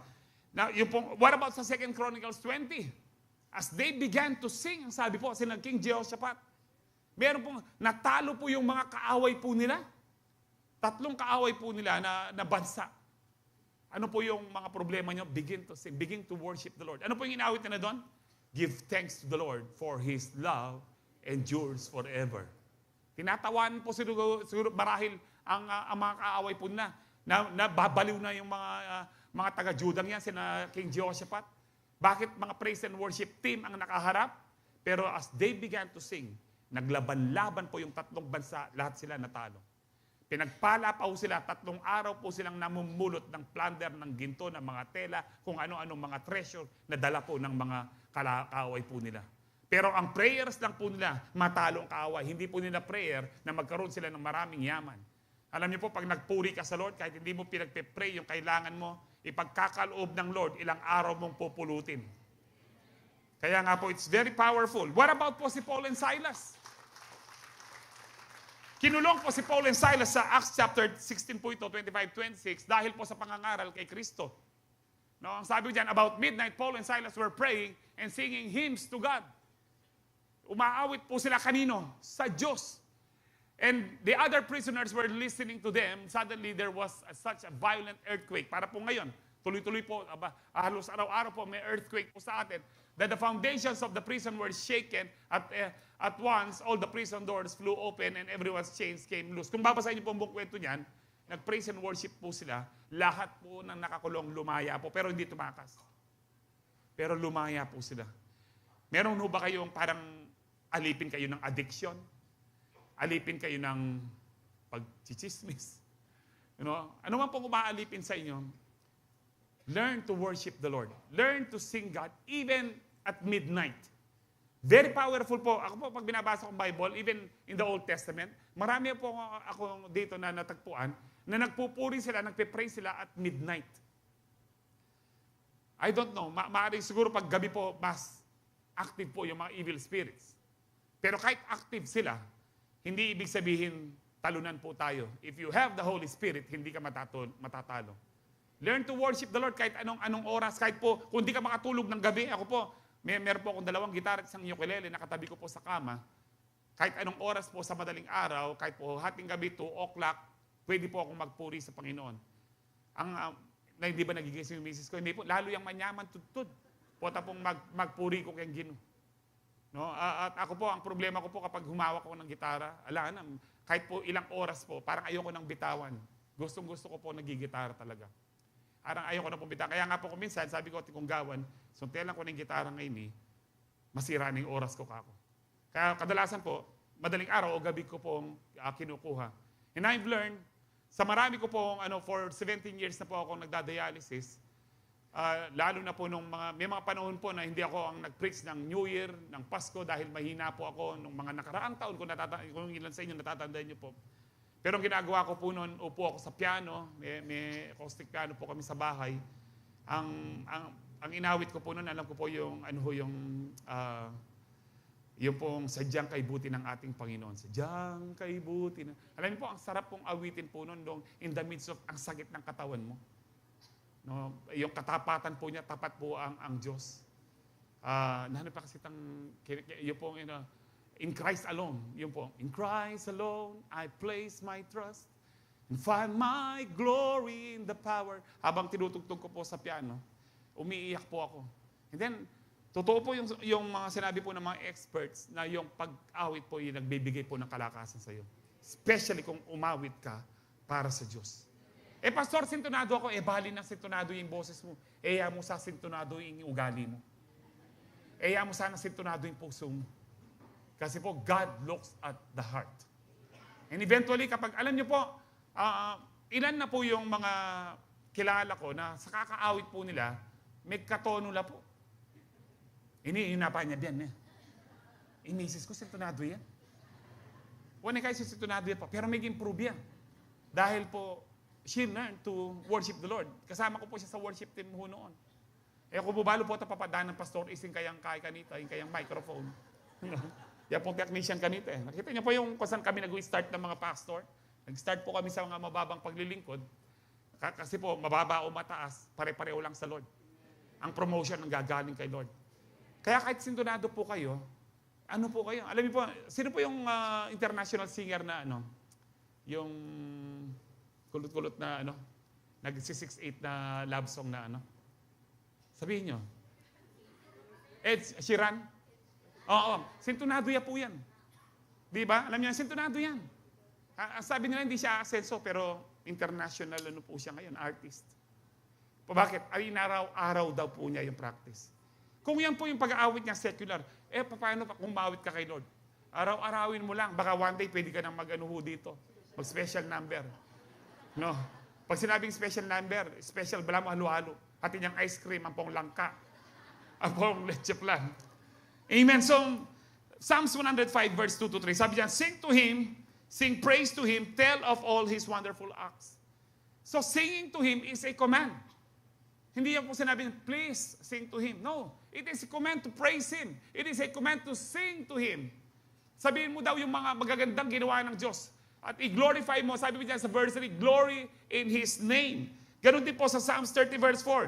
Now, what about sa 2 Chronicles 20? As they began to sing, ang sabi po, sila King Jehoshaphat, meron pong, natalo po yung mga kaaway po nila. 3 kaaway po nila na bansa. Ano po yung mga problema nyo? Begin to sing, begin to worship the Lord. Ano po yung inawit nila doon? Give thanks to the Lord for His love endures forever. Tinatawan po siguro marahil ang mga kaaway po na babaliw na yung mga taga-Judang yan, sina King Jehoshaphat. Bakit mga praise and worship team ang nakaharap? Pero as they began to sing, naglaban-laban po yung 3 bansa, lahat sila natalo. Pinagpala pa po sila, 3 araw po silang namumulot ng plunder, ng ginto, ng mga tela, kung ano-anong mga treasure na dala po ng mga kaaway po nila. Pero ang prayers lang po nila, matalo ang kaaway. Hindi po nila prayer na magkaroon sila ng maraming yaman. Alam niyo po, pag nagpuri ka sa Lord, kahit hindi mo pinagpe-pray yung kailangan mo, ipagkakaloob ng Lord, ilang araw mong pupulutin. Kaya nga po, it's very powerful. What about po si Paul and Silas? Kinulong po si Paul and Silas sa Acts chapter 16 po ito, 25-26, dahil po sa pangangaral kay Kristo. No, ang sabi diyan, about midnight, Paul and Silas were praying and singing hymns to God. Umaawit po sila kanino? Sa Diyos. And the other prisoners were listening to them. Suddenly, there was such a violent earthquake. Para po ngayon, tuloy-tuloy po, halos araw-araw po may earthquake po sa atin, that the foundations of the prison were shaken. At once, all the prison doors flew open and everyone's chains came loose. Kung babasahin niyo po ang buong kwento niyan, nag-praise and worship po sila. Lahat po ng nakakulong lumaya po, pero hindi tumakas. Pero lumaya po sila. Meron ho ba kayong parang alipin kayo ng addiction? Alipin kayo ng pagchichismis? Ano man pong umaalipin sa inyo, learn to worship the Lord. Learn to sing God even at midnight. Very powerful po. Ako po, pag binabasa kong Bible, even in the Old Testament, marami po ako dito na natagpuan na nagpupuri sila, nagpe-pray sila at midnight. I don't know. Maaaring siguro pag gabi po, mas active po yung mga evil spirits. Pero kahit active sila, hindi ibig sabihin talunan po tayo. If you have the Holy Spirit, hindi ka matatalo. Learn to worship the Lord kahit anong oras, kahit po kung hindi ka makatulog ng gabi. Ako po, meron po akong 2 gitara at isang ukulele, nakatabi ko po sa kama. Kahit anong oras po sa madaling araw, kahit po hating gabi, 2 o'clock, pwede po akong magpuri sa Panginoon. Hindi ba nagigising yung misis ko? Hindi po, lalo yung manyaman tutod. Pota pong magpuri ko kayong Ginoo. No? At ako po, ang problema ko po kapag humawak ako ng gitara, kahit po ilang oras po, parang ayoko nang bitawan. Gustong-gusto ko po nagigitara talaga. Parang ayoko na pong bitawan. Kaya nga po kung minsan, sabi ko, kung gawan, suntelan ko ng gitara ngayon masira na yung oras ko kako. Kaya kadalasan po, madaling araw o gabi ko pong kinukuha. And I've learned, sa marami ko pong, for 17 years na po ako nagdadialysis, lalo na po may mga panahon po na hindi ako ang nag-preach ng New Year, ng Pasko, dahil mahina po ako nung mga nakaraang taon, kung ilan sa inyo natatandaan niyo po. Pero ang ginagawa ko po noon, upo ako sa piano, may acoustic piano po kami sa bahay. Ang inawit ko po noon, alam ko po yung pong sadyang kay buti ng ating Panginoon. Sadyang kay buti ng... Alam niyo po, ang sarap pong awitin po noon in the midst of ang sakit ng katawan mo. No, yung katapatan po niya, tapat po ang Diyos. Nahanap pa kasi yung pong, in Christ alone. Yung po, in Christ alone, I place my trust and find my glory in the power. Habang tinutugtog ko po sa piano, umiiyak po ako. And then, totoo po yung mga sinabi po ng mga experts na yung pag-awit po yung nagbibigay po ng kalakasan sa iyo. Especially kung umawit ka para sa Diyos. Pastor, sintonado ako. Bali na sintonado yung boses mo. Eya mo sa sintonado yung ugali mo. Eya mo sana sintonado yung puso mo. Kasi po, God looks at the heart. And eventually, kapag, alam niyo po, ilan na po yung mga kilala ko na sa kakaawit po nila, may katono na po. Hinapa niya din. Imisis ko, sintonado yan. Wala kayo sintonado yan pa, pero may improve yan. Dahil po, she learned to worship the Lord. Kasama ko po siya sa worship team ho noon. Kung bubalo po ito papadaan ng pastor, ising kayang kay kanita, yung kayang microphone. Yan pong technician kanita. Nakita niyo po yung kung saan kami nag-start ng mga pastor. Nag-start po kami sa mga mababang paglilingkod. Kasi po, mababa o mataas, pare-pareho lang sa Lord. Ang promotion ang gagaling kay Lord. Kaya kahit sintonado po kayo, ano po kayo? Alam niyo po, sino po yung international singer na yung kulot-kulot na nag-668 na love song na Sabihin nyo. Ed Sheeran? Oo, sintonado ya po yan. Di ba? Alam niyo, sintonado yan. Sabi nila hindi siya asenso, pero international po siya ngayon, artist. Bakit? Araw-araw daw po niya yung practice. Kung yan po yung pag-aawit niya secular, paano pa kung maawit ka kay Lord? Araw-arawin mo lang. Baka one day pwede ka nang dito. Mag-special number. No? Pag sinabing special number, special, bala mo halo-halo. Pati niyang ice cream, ang pong langka. Ang pong leche plan. Amen. So, Psalms 105 verse 2 to 3. Sabi niya, sing to Him, sing praise to Him, tell of all His wonderful acts. So, singing to Him is a command. Hindi yan po sinabi, please sing to Him. No, it is a command to praise Him. It is a command to sing to Him. Sabihin mo daw yung mga magagandang ginawa ng Diyos. At i-glorify mo, sabi mo dyan sa verse 3, glory in His name. Ganon din po sa Psalms 30 verse 4.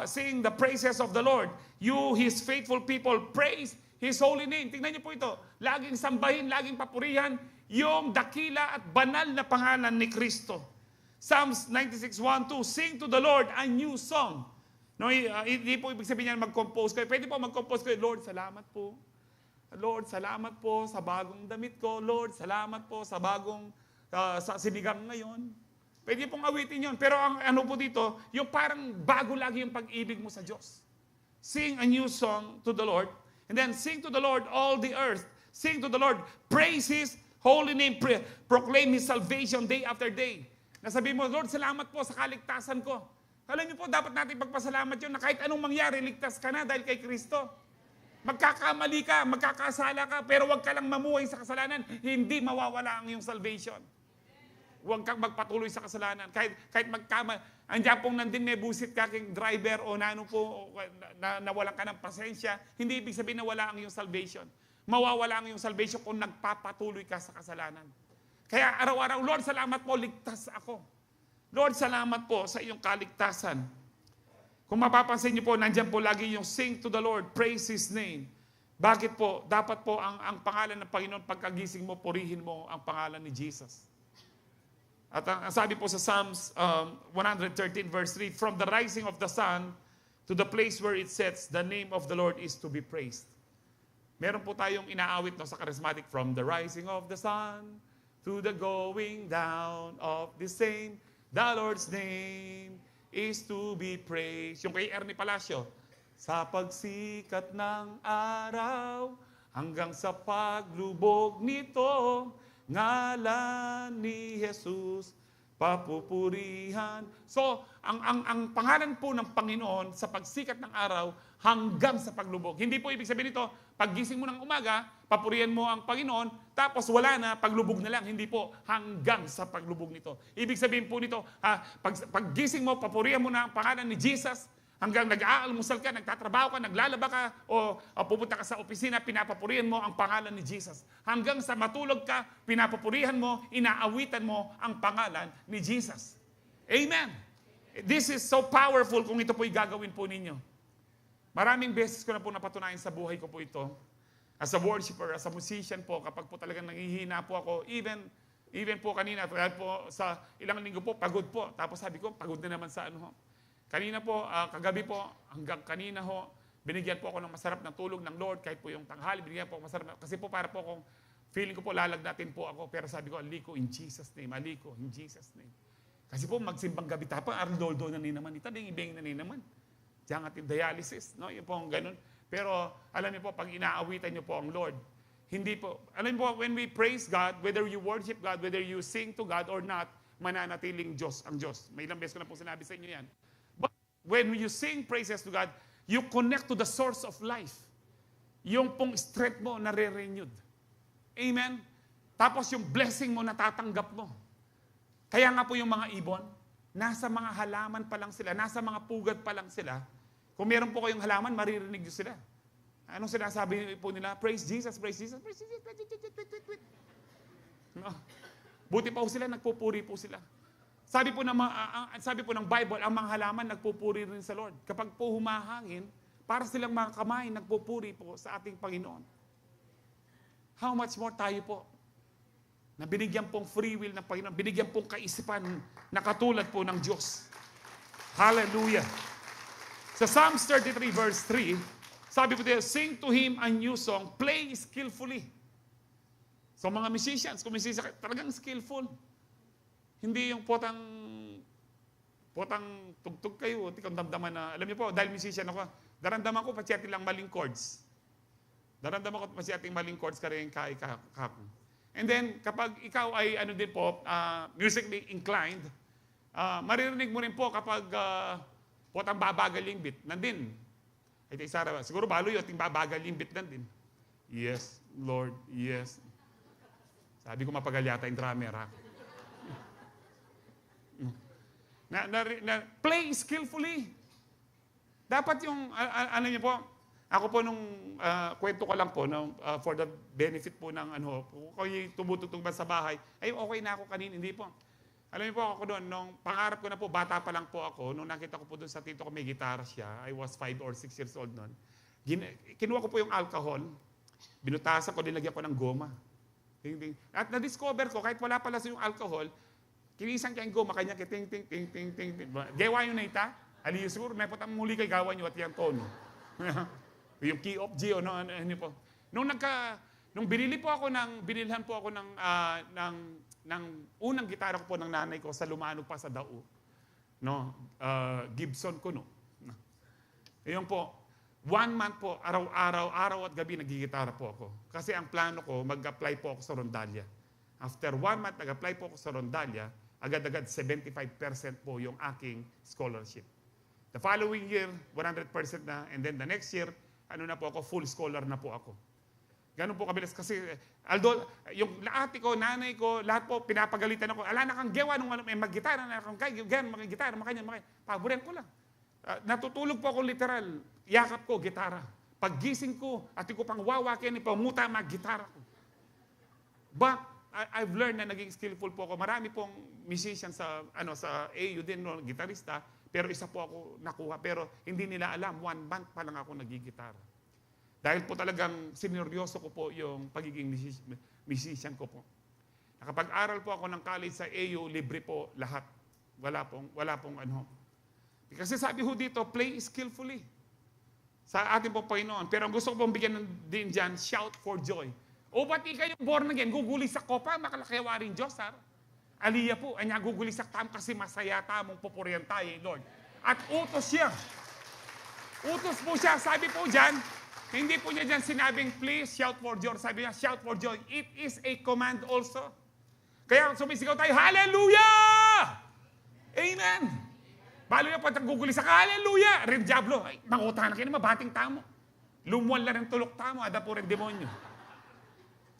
Sing the praises of the Lord. You, His faithful people, praise His holy name. Tingnan niyo po ito. Laging sambahin, laging papurihan yung dakila at banal na pangalan ni Kristo. Psalms 96:1-2, sing to the Lord a new song. No, hindi po ibig sabihin niyan mag-compose kayo. Pwede po mag-compose kayo, Lord, salamat po. Lord, salamat po sa bagong damit ko. Lord, salamat po sa bagong sa sinigang ngayon. Pwede pong awitin yon. Pero ang ano po dito, yung parang bago lagi yung pag-ibig mo sa Diyos. Sing a new song to the Lord. And then sing to the Lord all the earth. Sing to the Lord. Praise His holy name. Proclaim His salvation day after day. Nasabi mo, Lord, salamat po sa kaligtasan ko. Alam niyo po, dapat natin pagpasalamat yun na kahit anong mangyari, ligtas ka na dahil kay Kristo. Magkakamali ka, magkakasala ka, pero huwag ka lang mamuhay sa kasalanan, hindi mawawala ang iyong salvation. Huwag kang magpatuloy sa kasalanan. Kahit andiyan pong nandin may busit ka king driver o nawalan ka ng pasensya, hindi ibig sabihin na wala ang iyong salvation. Mawawala ang iyong salvation kung nagpapatuloy ka sa kasalanan. Kaya araw-araw, Lord, salamat po, ligtas ako. Lord, salamat po sa iyong kaligtasan. Kung mapapansin niyo po, nandiyan po lagi yung sing to the Lord, praise His name. Bakit po? Dapat po ang pangalan ng Panginoon, pagkagising mo, purihin mo ang pangalan ni Jesus. At ang sabi po sa Psalms 113 verse 3, from the rising of the sun to the place where it sets, the name of the Lord is to be praised. Meron po tayong inaawit sa charismatic, from the rising of the sun to the going down of the same, the Lord's name is to be praised. Yung kay Ernie Palacio, sa pagsikat ng araw hanggang sa paglubog nito, ngalan ni Jesus papupurihan. So, ang pangalan po ng Panginoon sa pagsikat ng araw hanggang sa paglubog. Hindi po ibig sabihin nito, paggising mo ng umaga, papurihan mo ang Panginoon, tapos wala na, paglubog na lang. Hindi po, hanggang sa paglubog nito. Ibig sabihin po nito, paggising mo, papurihan mo na ang pangalan ni Jesus, hanggang nag-aalmusal ka, nagtatrabaho ka, naglalaba ka, o pupunta ka sa opisina, pinapapurihan mo ang pangalan ni Jesus. Hanggang sa matulog ka, pinapapurihan mo, inaawitan mo ang pangalan ni Jesus. Amen. This is so powerful kung ito po'y gagawin po ninyo. Maraming beses ko na po napatunayan sa buhay ko po ito. As a worshiper, as a musician po, kapag po talagang nanghihina po ako, even po kanina, po sa ilang linggo po, pagod po. Tapos sabi ko, pagod na naman sa ano ho. Kanina po, kagabi po, hanggang kanina ho, binigyan po ako ng masarap na tulog ng Lord, kahit po yung tanghali, binigyan po ako masarap. Kasi po para po kung feeling ko po lalagnatin po ako, pero sabi ko, aliko in Jesus name, aliko in Jesus name. Kasi po magsimbang gabi tapang, arnoldo na ni naman, itading-ibing na ni naman. Diyan ating dialysis, no? Yung po ang ganun. Pero alam niyo po, pag inaawitan niyo po ang Lord, hindi po, alam niyo po, when we praise God, whether you worship God, whether you sing to God or not, mananatiling Diyos ang Diyos. May ilang beses ko na po sinabi sa inyo yan. But when you sing praises to God, you connect to the source of life. Yung pong strength mo nare-renewed. Amen? Tapos yung blessing mo natatanggap mo. Kaya nga po yung mga ibon, nasa mga halaman pa lang sila, nasa mga pugad pa lang sila. Kung meron po kayong halaman, maririnig nyo sila. Anong sinasabi po nila? Praise Jesus, praise Jesus, praise Jesus. No? Buti pa po sila, nagpupuri po sila. Sabi po ng Bible, ang mga halaman nagpupuri rin sa Lord. Kapag po humahangin, para silang mga kamay, nagpupuri po sa ating Panginoon. How much more tayo po? Na binigyan pong free will ng Panginoon, binigyan pong kaisipan na katulad po ng Diyos. Hallelujah! Sa Psalms 33 verse 3, sabi po tayo, sing to Him a new song, play skillfully. So mga musicians, kung musician, talagang skillful. Hindi yung potang tugtog kayo, tikang damdaman na, alam niyo po, dahil musician ako, daramdaman ko pasyati lang maling chords. Daramdaman ko pasyati maling chords ka rin kakakakong. And then, kapag ikaw ay ano din po, musically inclined, maririnig mo rin po kapag potang babagal yung beat, nandin. Ay, Sarah, siguro balo yun, ting babagal yung beat nandin. Yes, Lord, yes. Sabi ko mapagal yata yung drummer, ha? Play skillfully. Dapat yung, ano niyo po, ako po nung kwento ko lang po, for the benefit po ng ano, kung kayo tumututong ba sa bahay, ay okay na ako kanina, hindi po. Alam niyo po ako doon, nung pangarap ko na po, bata pa lang po ako, nung nakita ko po doon sa tito ko may gitara siya, I was 5 or 6 years old noon. Kinuha ko po yung alcohol, binutasan ko, nilagyan ko ng goma. At na-discover ko, kahit wala pala sa yung alcohol, kinisan kayong goma, kanya ting. Gawa yun na ita, aliyo siguro, may patang muli kay gawa nyo at yung tono. Yung key of G, ano po. Nung binilhan po ako ng unang gitara ko po ng nanay ko sa Lumanog pa sa Dao. No? Gibson ko, no? Ayun po, 1 month po, araw at gabi nagigitara po ako. Kasi ang plano ko, mag-apply po ako sa Rondalia. After 1 month, nag-apply po ako sa Rondalia, agad-agad 75% po yung aking scholarship. The following year, 100% na, and then the next year, ano na po ako, full scholar na po ako. Ganun po kabilis kasi, although, yung ate ko, nanay ko, lahat po, pinapagalitan ako, ala na kang gawa nung mag-gitara, na kang mag-gitara, makanyan. Paboran ko lang. Natutulog po ako literal, yakap ko, gitara. Paggising ko, ati ko pang wawakin, ipamuta, mag-gitara ko. But, I've learned na naging skillful po ako. Marami pong musician sa AU din, no, gitarista, pero isa po ako nakuha. Pero hindi nila alam, 1 month pa lang ako nagigitara. Dahil po talagang sineryoso ko po yung pagiging musician ko po. Nakapag-aral po ako ng college sa AU, libre po lahat. Wala pong ano. Kasi sabi ho dito, play skillfully sa ating pong Panginoon. Pero ang gusto ko pong bigyan din dyan, shout for joy. O ba't kayo born again? Guguli sa kopa, makalakayawa rin Diyos, ha? Aliyah po, anya guguli sa tam kasi masaya tamong pupurihan tayo, Lord. At utos siya. Utos po siya. Sabi po dyan, hindi po niya dyan sinabing, please shout for joy. Sabi niya, shout for joy. It is a command also. Kaya sumisigaw tayo, hallelujah! Amen! Balo na po, guguli sa hallelujah! Rin diablo, ay, mangutahan na kayo na mabating tamo. Lumuan lang ng tulok tamo, ada po rin demonyo.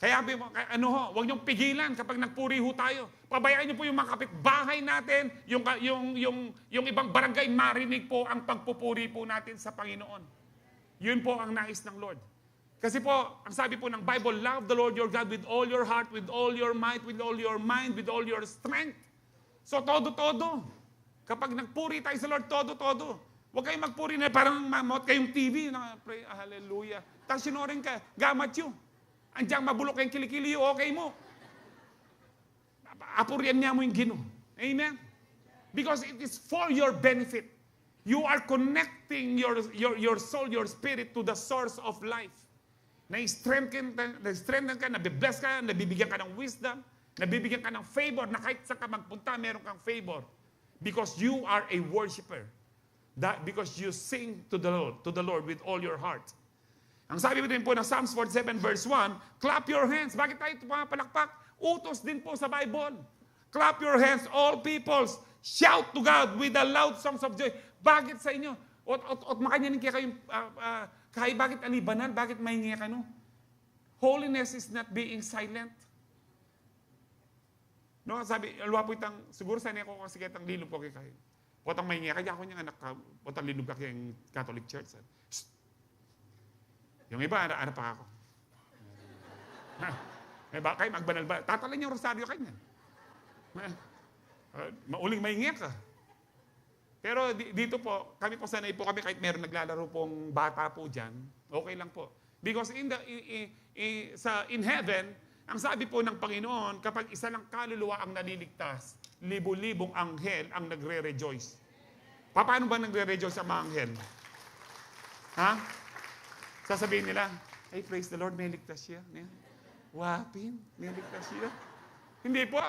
Kaya huwag niyong pigilan kapag nagpuri ho tayo. Pabayaan niyo po yung mga kapitbahay natin, yung ibang barangay, marinig po ang pagpupuri po natin sa Panginoon. Yun po ang nais ng Lord. Kasi po, ang sabi po ng Bible, love the Lord your God with all your heart, with all your might, with all your mind, with all your strength. So, todo-todo. Kapag nagpuri tayo sa Lord, todo-todo. Huwag kayong magpuri na parang mamot kayong TV. Pray, hallelujah. Tapos sinorin ka, gamat yun. Andiyan mabulok kayong kilikili, okay mo. Apurian niya mo yung Ginoo. Amen? Because it is for your benefit. You are connecting your soul, your spirit to the source of life. Na-strengthen ka, nabibless ka, nabibigyan ka ng wisdom, nabibigyan ka ng favor, na kahit saan ka magpunta, meron kang favor. Because you are a worshiper. Because you sing to the Lord with all your heart. Ang sabi din po ng Psalms 47 verse 1, clap your hands. Bakit tayo pumapalakpak? Utos din po sa Bible. Clap your hands, all peoples. Shout to God with the loud songs of joy. Bakit sa inyo? At makanyanin kaya kayong, kahit bakit alibanan? Bakit mahingi ka no? Holiness is not being silent. No, sabi, alwa po itang, siguro sanay ako kasi kitang linog ko kay kayo. Potang mahingi kaya ako niyang anak, potang linog ka kayong Catholic Church. Shh! Yung iba, ano pa ako? May ba kayo magbanal ba? Tatalan yung rosaryo kanyan. Mauling maingi ka. Pero dito po, kami po sanay po kami kahit meron naglalaro pong bata po dyan, okay lang po. Because in heaven, ang sabi po ng Panginoon, kapag isa lang kaluluwa ang naliligtas, libo-libong anghel ang nagre-rejoice. Paano ba nagre-rejoice ang mga anghel? Ha? Sasabihin nila, hey, praise the Lord, may ligtas siya. Wapin, may ligtas siya. Hindi po.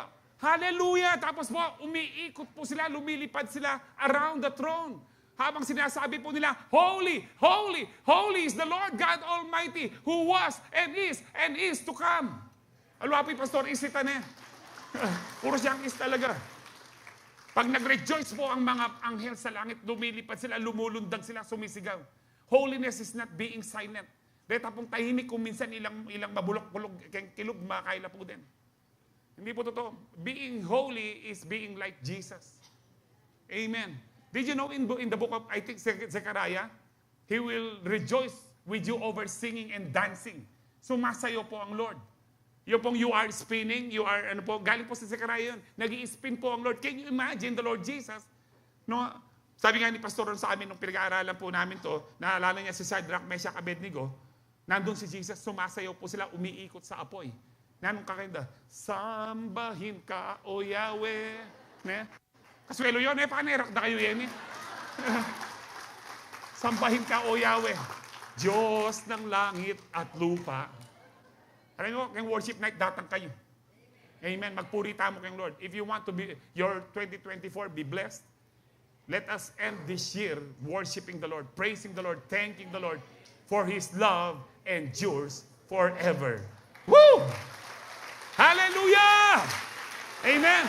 Hallelujah! Tapos po, umiikot po sila, lumilipad sila around the throne. Habang sinasabi po nila, Holy, holy, holy is the Lord God Almighty who was and is to come. Alwapi, Pastor, isitan eh. Puro siyang is talaga. Pag nag-rejoice po ang mga anghel sa langit, lumilipad sila, lumulundag sila, sumisigaw. Holiness is not being silent. Deta pong tahimik kung minsan ilang mabulok-bulog, kilog, makaila po din. Hindi po totoo. Being holy is being like Jesus. Amen. Did you know in the book of, I think, Zechariah, He will rejoice with you over singing and dancing. Sumasayo po ang Lord. Yung pong you are spinning, you are, galing po sa Zechariah yun. Nag-i-spin po ang Lord. Can you imagine the Lord Jesus? No, sabi nga ni Pastor sa amin, nung pinag-aaralan po namin to, naalala niya si Shadrach, Meshach, Abednego, nandun si Jesus, sumasayaw po sila, umiikot sa apoy. Nanong kakanda, sambahin ka, O Yahweh. Ne? Kasuelo yun, panerak na kayo yan eh. Sambahin ka, O Yahweh, Diyos ng langit at lupa. Alam mo, kayong worship night, datang kayo. Amen. Magpurita mo kayong Lord. If you want to be, your 2024, be blessed. Let us end this year worshiping the Lord, praising the Lord, thanking the Lord for His love endures forever. Woo! Hallelujah! Amen!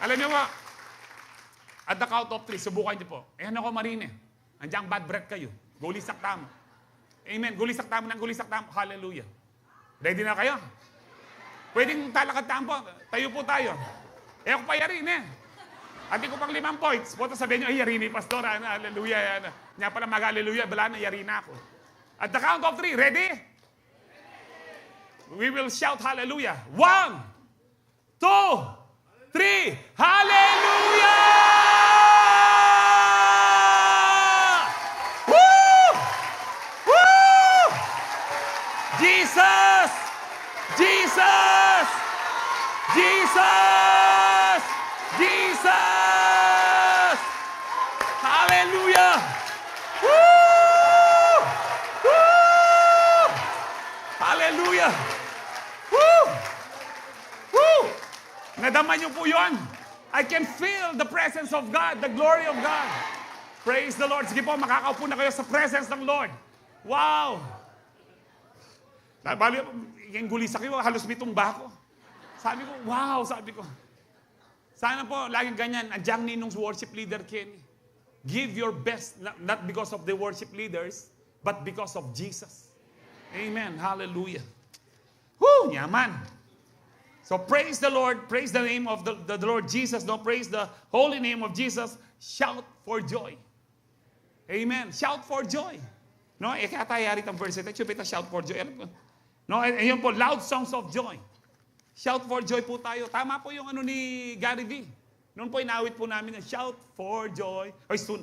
Alam niyo ba, at the count of 3, subukan niyo po. Ayan ako, Marine. Andiyan bad breath kayo. Gulisak tamo. Amen. Gulisak tamo ng gulisak tamo. Hallelujah. Ready na kayo? Pwedeng talakad tamo po. Tayo po tayo. Ako pa yarin eh. Ati ko pang 5 points. Punta sabihin niyo, ay yarin ni Pastor. Hallelujah. Nga pala mag-hallelujah. Bala na yarin na ako. At the count of 3, ready? We will shout hallelujah. 1, 2, 3. Hallelujah! Woo! Woo! Jesus! Jesus! Jesus! Jesus! Hallelujah! Woo! Woo! Hallelujah! Woo! Woo! Nadama niyo po yun. I can feel the presence of God, the glory of God. Praise the Lord. Sige po, makakaupo na kayo sa presence ng Lord. Wow! Bali, yung gulisak ko, halos mitumba ko. Sabi ko, wow, sabi ko. Sana po, laging ganyan, andiyan ninong worship leader, Kenny. Give your best, not because of the worship leaders, but because of Jesus. Amen. Hallelujah. Woo! Yaman. So praise the Lord. Praise the name of the Lord Jesus. Don't praise the holy name of Jesus. Shout for joy. Amen. Shout for joy. No, kaya tayo yarit ang verse ito. Shout for joy. No, ayun po, loud songs of joy. Shout for joy po tayo. Tama po yung ni Gary V. Noon po inawit po namin, shout for joy. Oy, soon.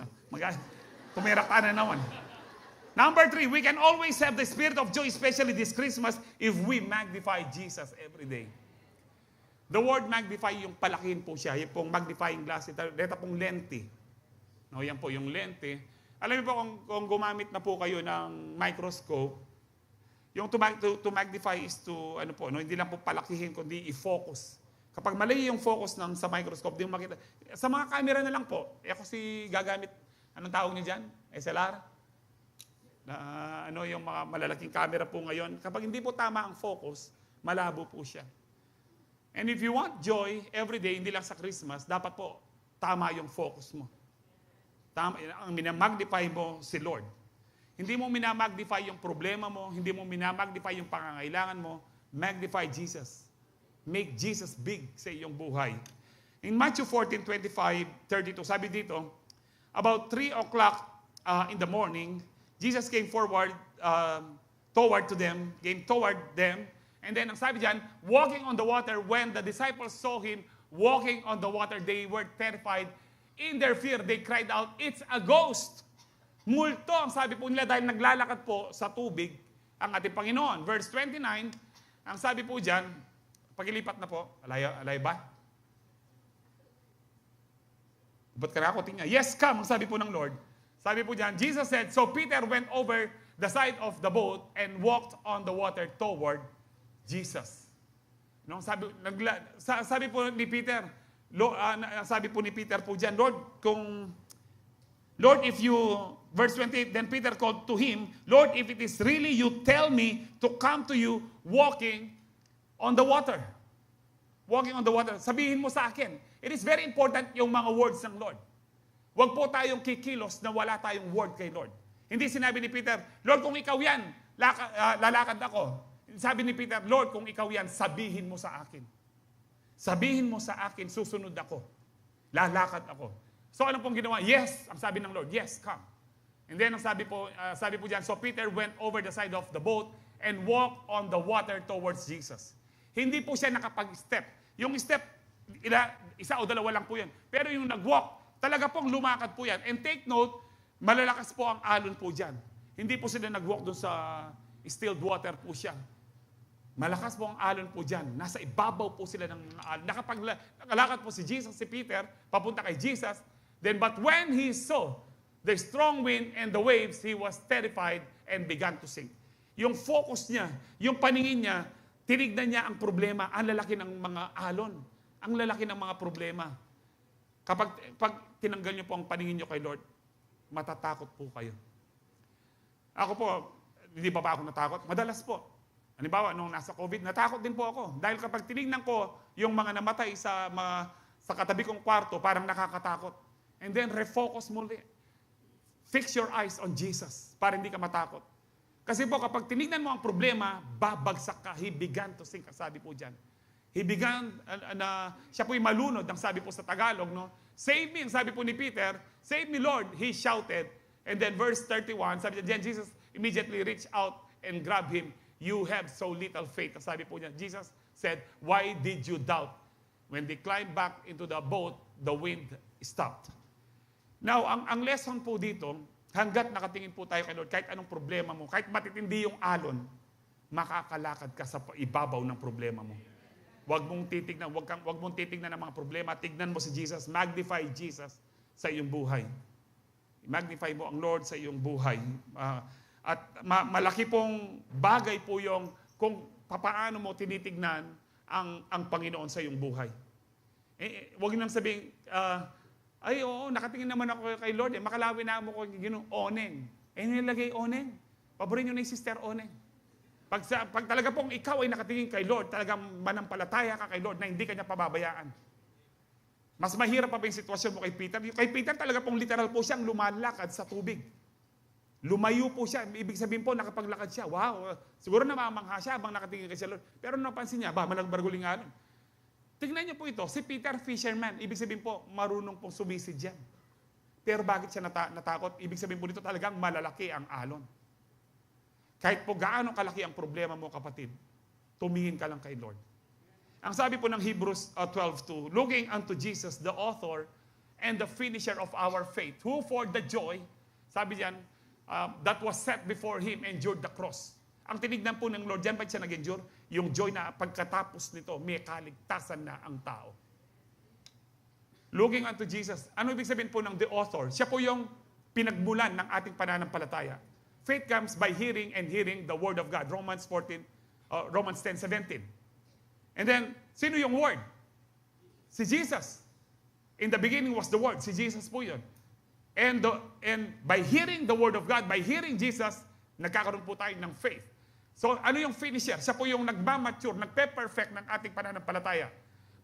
Pumerak ka na naman. Number 3, we can always have the spirit of joy, especially this Christmas, if we magnify Jesus every day. The word magnify, yung palakihin po siya. Yung pong magnifying glass. Dito pong lente. No, yan po yung lente. Alam niyo po kung gumamit na po kayo ng microscope, yung to magnify is to, hindi lang po palakihin, kundi i-focus. Kapag mali yung focus sa microscope, di mo makita. Sa mga camera na lang po. Ako si gagamit, anong tawag niyo dyan? SLR? Yung mga malalaking camera po ngayon. Kapag hindi po tama ang focus, malabo po siya. And if you want joy every day, hindi lang sa Christmas, dapat po tama yung focus mo. Tama, ang minamagnify mo si Lord. Hindi mo minamagnify yung problema mo, hindi mo minamagnify yung pangangailangan mo, magnify Jesus. Make Jesus big sa iyong buhay. In Matthew 14:25-32, sabi dito, about 3 o'clock in the morning, Jesus came toward them, And then ang sabi diyan, walking on the water, when the disciples saw him walking on the water, they were terrified. In their fear, they cried out, "It's a ghost!" Multo ang sabi po nila dahil naglalakad po sa tubig ang ating Panginoon. Verse 29, ang sabi po diyan, pagilipat na po, alay ba? Ba't ka nakakuting niya? Yes, come, ang sabi po ng Lord. Sabi po diyan, Jesus said, so Peter went over the side of the boat and walked on the water toward Jesus. No, sabi po ni Peter, sabi po ni Peter po diyan, Lord, if you, verse 28, then Peter called to him, Lord, if it is really you, tell me to come to you walking on the water. Walking on the water. Sabihin mo sa akin. It is very important yung mga words ng Lord. Huwag po tayong kikilos na wala tayong word kay Lord. Hindi sinabi ni Peter, Lord, kung ikaw yan, lalakad ako. Sabi ni Peter, Lord, kung ikaw yan, sabihin mo sa akin. Sabihin mo sa akin, susunod ako. Lalakad ako. So ano pong ginawa? Yes, ang sabi ng Lord, yes, come. And then ang sabi po diyan, so Peter went over the side of the boat and walked on the water towards Jesus. Hindi po siya nakapag-step. Yung step, isa o dalawa lang po yan. Pero yung nag-walk, talaga pong lumakad po yan. And take note, malalakas po ang alon po dyan. Hindi po sila nag-walk doon sa stilled water po siya. Malakas po ang alon po dyan. Nasa ibabaw po sila ng alon. Nakalakad po si Jesus, si Peter, papunta kay Jesus. Then, but when he saw the strong wind and the waves, he was terrified and began to sink. Yung focus niya, yung paningin niya, tinignan niya ang problema, ang lalaki ng mga alon, ang lalaki ng mga problema. Pag tinanggal niyo po ang paningin niyo kay Lord, matatakot po kayo. Ako po, hindi pa ako natakot? Madalas po. Halimbawa, nung nasa COVID, natakot din po ako. Dahil kapag tinignan ko yung mga namatay sa katabi kong kwarto, parang nakakatakot. And then, refocus muli. Fix your eyes on Jesus para hindi ka matakot. Kasi po, kapag tinignan mo ang problema, babagsak ka. He began to sink, sabi po dyan. He began, siya po'y malunod, ang sabi po sa Tagalog, no? Save me, ang sabi po ni Peter, save me, Lord, he shouted. And then verse 31, sabi dyan, Jesus immediately reached out and grabbed him. You have so little faith. Ang sabi po niya, Jesus said, why did you doubt? When they climbed back into the boat, the wind stopped. Now, ang lesson po dito, hanggat nakatingin po tayo kay Lord, kahit anong problema mo, kahit matitindi yung alon, makakalakad ka sa ibabaw ng problema mo. Huwag mong titignan ng mga problema, tignan mo si Jesus, magnify Jesus sa iyong buhay. Magnify mo ang Lord sa iyong buhay. At malaki pong bagay po yung kung paano mo tinitignan ang Panginoon sa iyong buhay. Huwag nang sabihin, ay oo, nakatingin naman ako kay Lord, makalawin na mo ko ginong oneng. Nilagay oneng. Paborin nyo na yung sister oneng. Pag talaga pong ikaw ay nakatingin kay Lord, talagang manampalataya ka kay Lord na hindi ka niya pababayaan. Mas mahirap pa yung sitwasyon mo kay Peter. Kay Peter talaga pong literal po siyang lumalakad sa tubig. Lumayo po siya. Ibig sabihin po, nakapaglakad siya. Wow, siguro namamangha siya habang nakatingin kay Lord. Pero napansin niya, malagbarguling nga nun. Tingnan niyo po ito, si Peter, fisherman. Ibig sabihin po, marunong pong sumisid yan. Pero bakit siya natakot? Ibig sabihin po dito talagang malalaki ang alon. Kahit po gaano kalaki ang problema mo, kapatid, tumingin ka lang kay Lord. Ang sabi po ng Hebrews 12:2, looking unto Jesus, the author and the finisher of our faith, who for the joy, sabi diyan, that was set before him, endured the cross. Ang tinignan po ng Lord, diyan pa siya nag-endure, yung joy na pagkatapos nito, may kaligtasan na ang tao. Looking unto Jesus. Ano ibig sabihin po ng the author? Siya po yung pinagmulan ng ating pananampalataya. Faith comes by hearing and hearing the word of God. Romans 10:17. And then, sino yung word? Si Jesus. In the beginning was the word. Si Jesus po yun. And by hearing the word of God, by hearing Jesus, nagkakaroon po tayo ng faith. So, ano yung finisher? Siya po yung nagmamature, nagpe-perfect ng ating pananampalataya.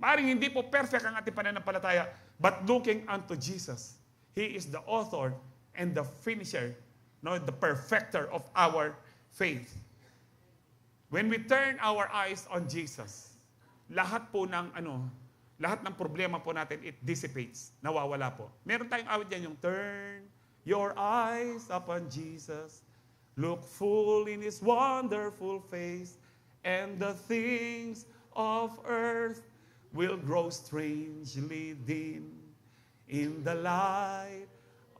Maaring hindi po perfect ang ating pananampalataya, but looking unto Jesus, He is the author and the finisher, the perfecter of our faith. When we turn our eyes on Jesus, lahat ng problema po natin, it dissipates, nawawala po. Meron tayong awit yan, yung turn your eyes upon Jesus, look full in His wonderful face, and the things of earth will grow strangely dim in the light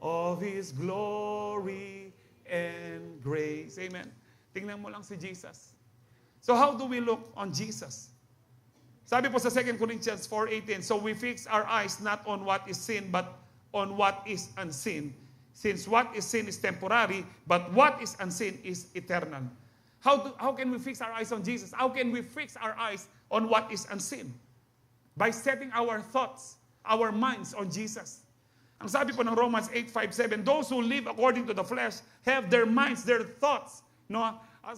of His glory and grace. Amen. Tingnan mo lang si Jesus. So how do we look on Jesus? Sabi po sa 2 Corinthians 4:18, so we fix our eyes not on what is seen, but on what is unseen. Since what is seen is temporary, but what is unseen is eternal. How can we fix our eyes on Jesus? How can we fix our eyes on what is unseen? By setting our thoughts, our minds on Jesus. Ang sabi po ng Romans 8:5-7, those who live according to the flesh have their minds, their thoughts,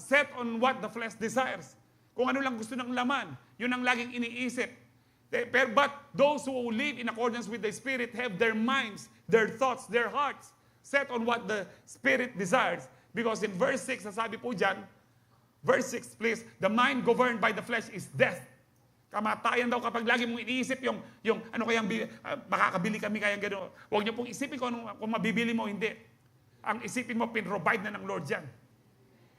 set on what the flesh desires. Kung ano lang gusto ng laman, yun ang laging iniisip. But those who live in accordance with the Spirit have their minds, their thoughts, their hearts set on what the Spirit desires. Because in verse 6, sasabi po dyan, verse 6 please, the mind governed by the flesh is death. Kamatayan daw kapag lagi mong iniisip yung ano kayang makakabili kami kaya gano'n. Huwag niyo pong isipin kung mabibili mo, hindi. Ang isipin mo, pin-provide na ng Lord yan.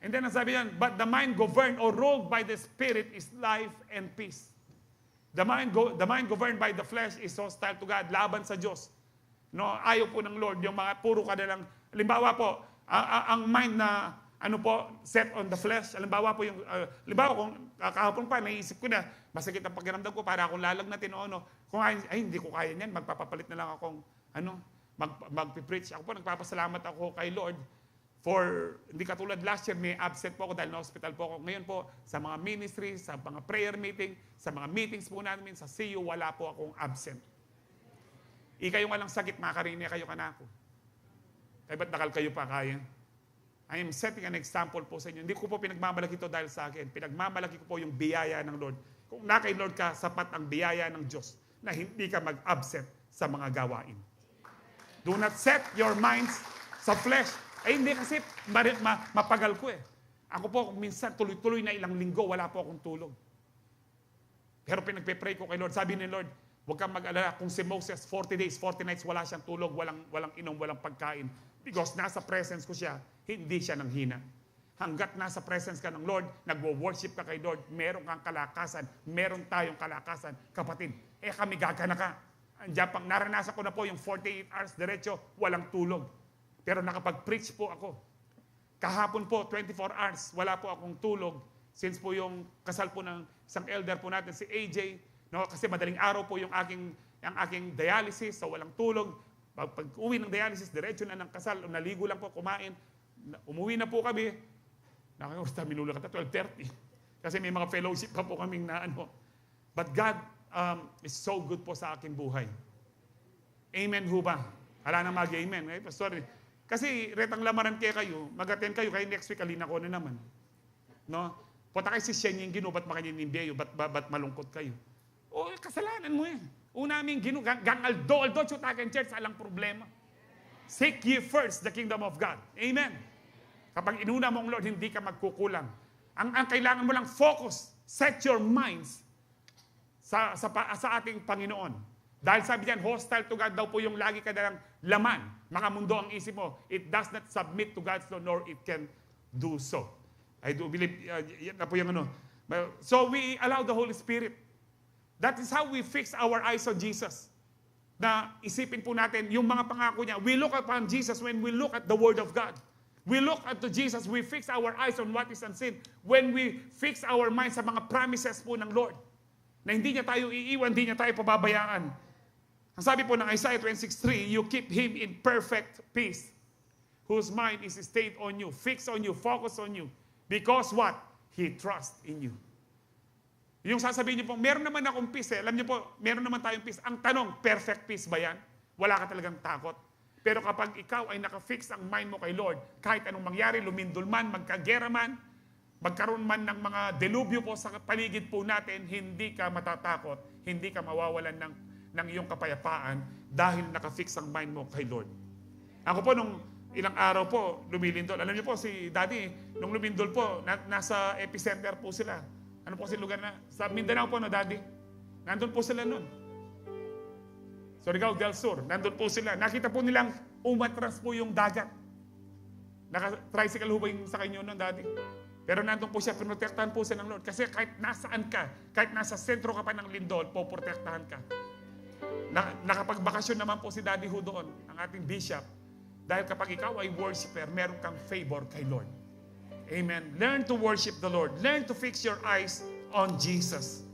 And then sabi yan, but the mind governed or ruled by the Spirit is life and peace. The mind governed by the flesh is hostile to God, laban sa Diyos. Ayaw po ng Lord, yung mga puro ka na lang. Halimbawa po, ang mind na set on the flesh. Halimbawa po kung kahapon pa, naisip ko na, masakit ang pakiramdam ko para akong lalagnatin o ano. Kung hindi ko kaya niyan, magpapapalit na lang akong, magpipreach. Ako po, nagpapasalamat ako kay Lord for, hindi katulad last year, may absent po ako dahil na-hospital po ako. Ngayon po, sa mga ministry, sa mga prayer meeting, sa mga meetings po namin, sa CU, wala po akong absent. Kayo nga lang sakit, makakarinig kayo ka na ako. Kaya ba't nakal kayo pa kaya? I am setting an example po sa inyo. Hindi ko po pinagmamalaki ito dahil sa akin. Pinagmamalaki ko po yung biyaya ng Lord. Kung na kay Lord ka, sapat ang biyaya ng Diyos na hindi ka mag-absent sa mga gawain. Do not set your minds sa flesh. Hindi kasi mapagal ko eh. Ako po, minsan tuloy-tuloy na ilang linggo, wala po akong tulog. Pero pinagpe-pray ko kay Lord. Sabi ni Lord, huwag kang mag-alala kung si Moses, 40 days, 40 nights, wala siyang tulog, walang inom, walang pagkain. Because nasa presence ko siya, hindi siya nanghina. Hanggat nasa presence ka ng Lord, nagwo-worship ka kay Lord, meron kang kalakasan, meron tayong kalakasan. Kapatid, kami gagana ka. Andiyan pang naranasan ko na po yung 48 hours diretso, walang tulog. Pero nakapag-preach po ako. Kahapon po, 24 hours, wala po akong tulog. Since po yung kasal po ng isang elder po natin, si AJ, kasi madaling araw po yung aking dialysis, so walang tulog. Pag uwi ng dialysis, diretso na ng kasal, naligo lang po, kumain. Umuwi na po kami. Nakakagusta, minula ka 12:30. Kasi may mga fellowship pa po kaming na But God is so good po sa aking buhay. Amen ho ba? Hala na mag-amen. Pastor, kasi retang lamaran kayo, mag-attend kayo next week, alina ko na naman. Punta kayo si Shenying Gino, ba't makaninimbiyo, ba't malungkot kayo? Kasalanan mo eh. Una aming gangaldo, chutakan church, alang problema. Seek ye first the kingdom of God. Amen. Kapag inuna mo ang Lord, hindi ka magkukulang. Ang kailangan mo lang focus, set your minds sa ating Panginoon. Dahil sabi diyan, hostile to God daw po yung lagi ka dalang laman. Mga mundo ang isip mo. It does not submit to God's law, nor it can do so. I do believe, yan na po yung So we allow the Holy Spirit. That is how we fix our eyes on Jesus. Na isipin po natin yung mga pangako niya. We look upon Jesus when we look at the Word of God. We look at Jesus, we fix our eyes on what is unseen. When we fix our minds sa mga promises po ng Lord. Na hindi niya tayo iiwan, hindi niya tayo pababayaan. Ang sabi po ng Isaiah 26:3, you keep him in perfect peace, whose mind is stayed on you, fixed on you, focused on you. Because what? He trusts in you. Yung sasabihin niyo po, meron naman akong peace eh. Alam niyo po, meron naman tayong peace. Ang tanong, perfect peace ba yan? Wala ka talagang takot. Pero kapag ikaw ay nakafix ang mind mo kay Lord, kahit anong mangyari, lumindol man, magkagera man, magkaroon man ng mga delubyo po sa paligid po natin, hindi ka matatakot, hindi ka mawawalan ng iyong kapayapaan dahil nakafix ang mind mo kay Lord. Ako po nung ilang araw po, lumilindol. Alam niyo po, si Daddy, nung lumindol po, nasa epicenter po sila. Ano po si lugar na? Sa Mindanao po, Daddy? Nandun po sila nun. Surigao del Sur, nandun po sila. Nakita po nilang umatras po yung dagat. Naka-tricycle ho ba yung sa kanyo nun, Daddy? Pero nandun po siya, pinotektahan po siya ng Lord. Kasi kahit nasaan ka, kahit nasa sentro ka pa ng lindol, poprotektahan ka. Nakapagbakasyon naman po si Daddy Hu doon, ang ating bishop. Dahil kapag ikaw ay worshiper, meron kang favor kay Lord. Amen. Learn to worship the Lord. Learn to fix your eyes on Jesus.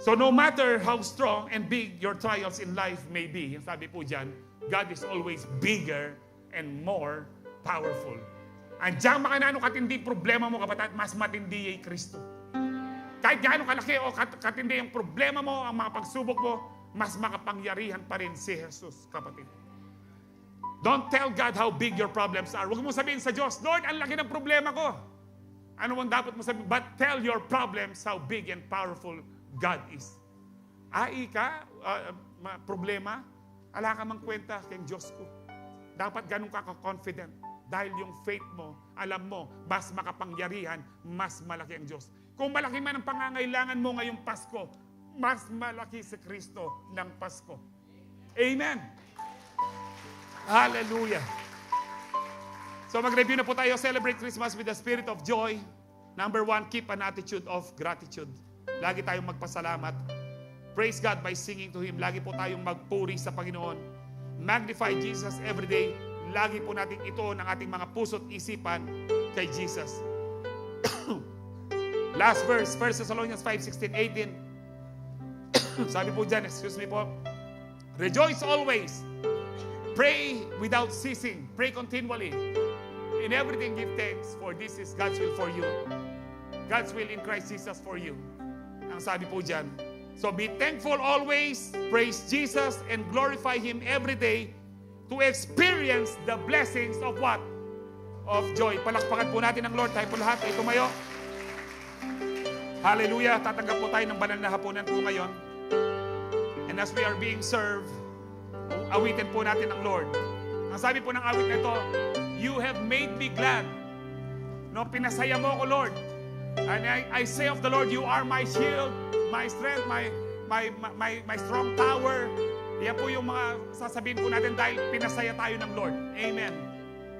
So no matter how strong and big your trials in life may be, yung sabi po dyan, God is always bigger and more powerful. Andiyan makanano katindi problema mo, kapatid, mas matindi ay Kristo. Kahit gaano kalaki o katindi yung problema mo, ang mga pagsubok mo, mas makapangyarihan pa rin si Jesus, kapatid. Don't tell God how big your problems are. Huwag mo sabihin sa Diyos, Lord, ang laki ng problema ko. Ano ang dapat mo sabihin? But tell your problems how big and powerful God is. Problema, ala ka mang kwenta kay Diyos ko. Dapat ganun ka confident. Dahil yung faith mo, alam mo, mas makapangyarihan, mas malaki ang Diyos. Kung malaki man ang pangangailangan mo ngayong Pasko, mas malaki si Kristo ng Pasko. Amen. Hallelujah. So mag-review na po tayo. Celebrate Christmas with the spirit of joy. Number 1, keep an attitude of gratitude. Lagi tayong magpasalamat. Praise God by singing to Him. Lagi po tayong magpuri sa Panginoon. Magnify Jesus every day. Lagi po natin ito ng ating mga puso't isipan kay Jesus. Last verse, 1 Thessalonians 5:16-18. Sabi po dyan, excuse me po, rejoice always. Pray without ceasing. Pray continually. In everything give thanks, for this is God's will for you. God's will in Christ Jesus for you. Ang sabi po dyan. So be thankful always, praise Jesus, and glorify Him every day to experience the blessings of what? Of joy. Palakpakan po natin ang Lord. Tayo po lahat ay tumayo. Hallelujah. Tatanggap po tayo ng banal na hapunan po ngayon. And as we are being served, awitin po natin ang Lord. Ang sabi po ng awit na ito, you have made me glad. No, pinasaya mo ako, Lord. And I say of the Lord, you are my shield, my strength, my strong tower. Yan po yung mga sasabihin po natin dahil pinasaya tayo ng Lord. Amen.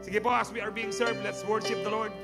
Sige po, as we are being served, let's worship the Lord.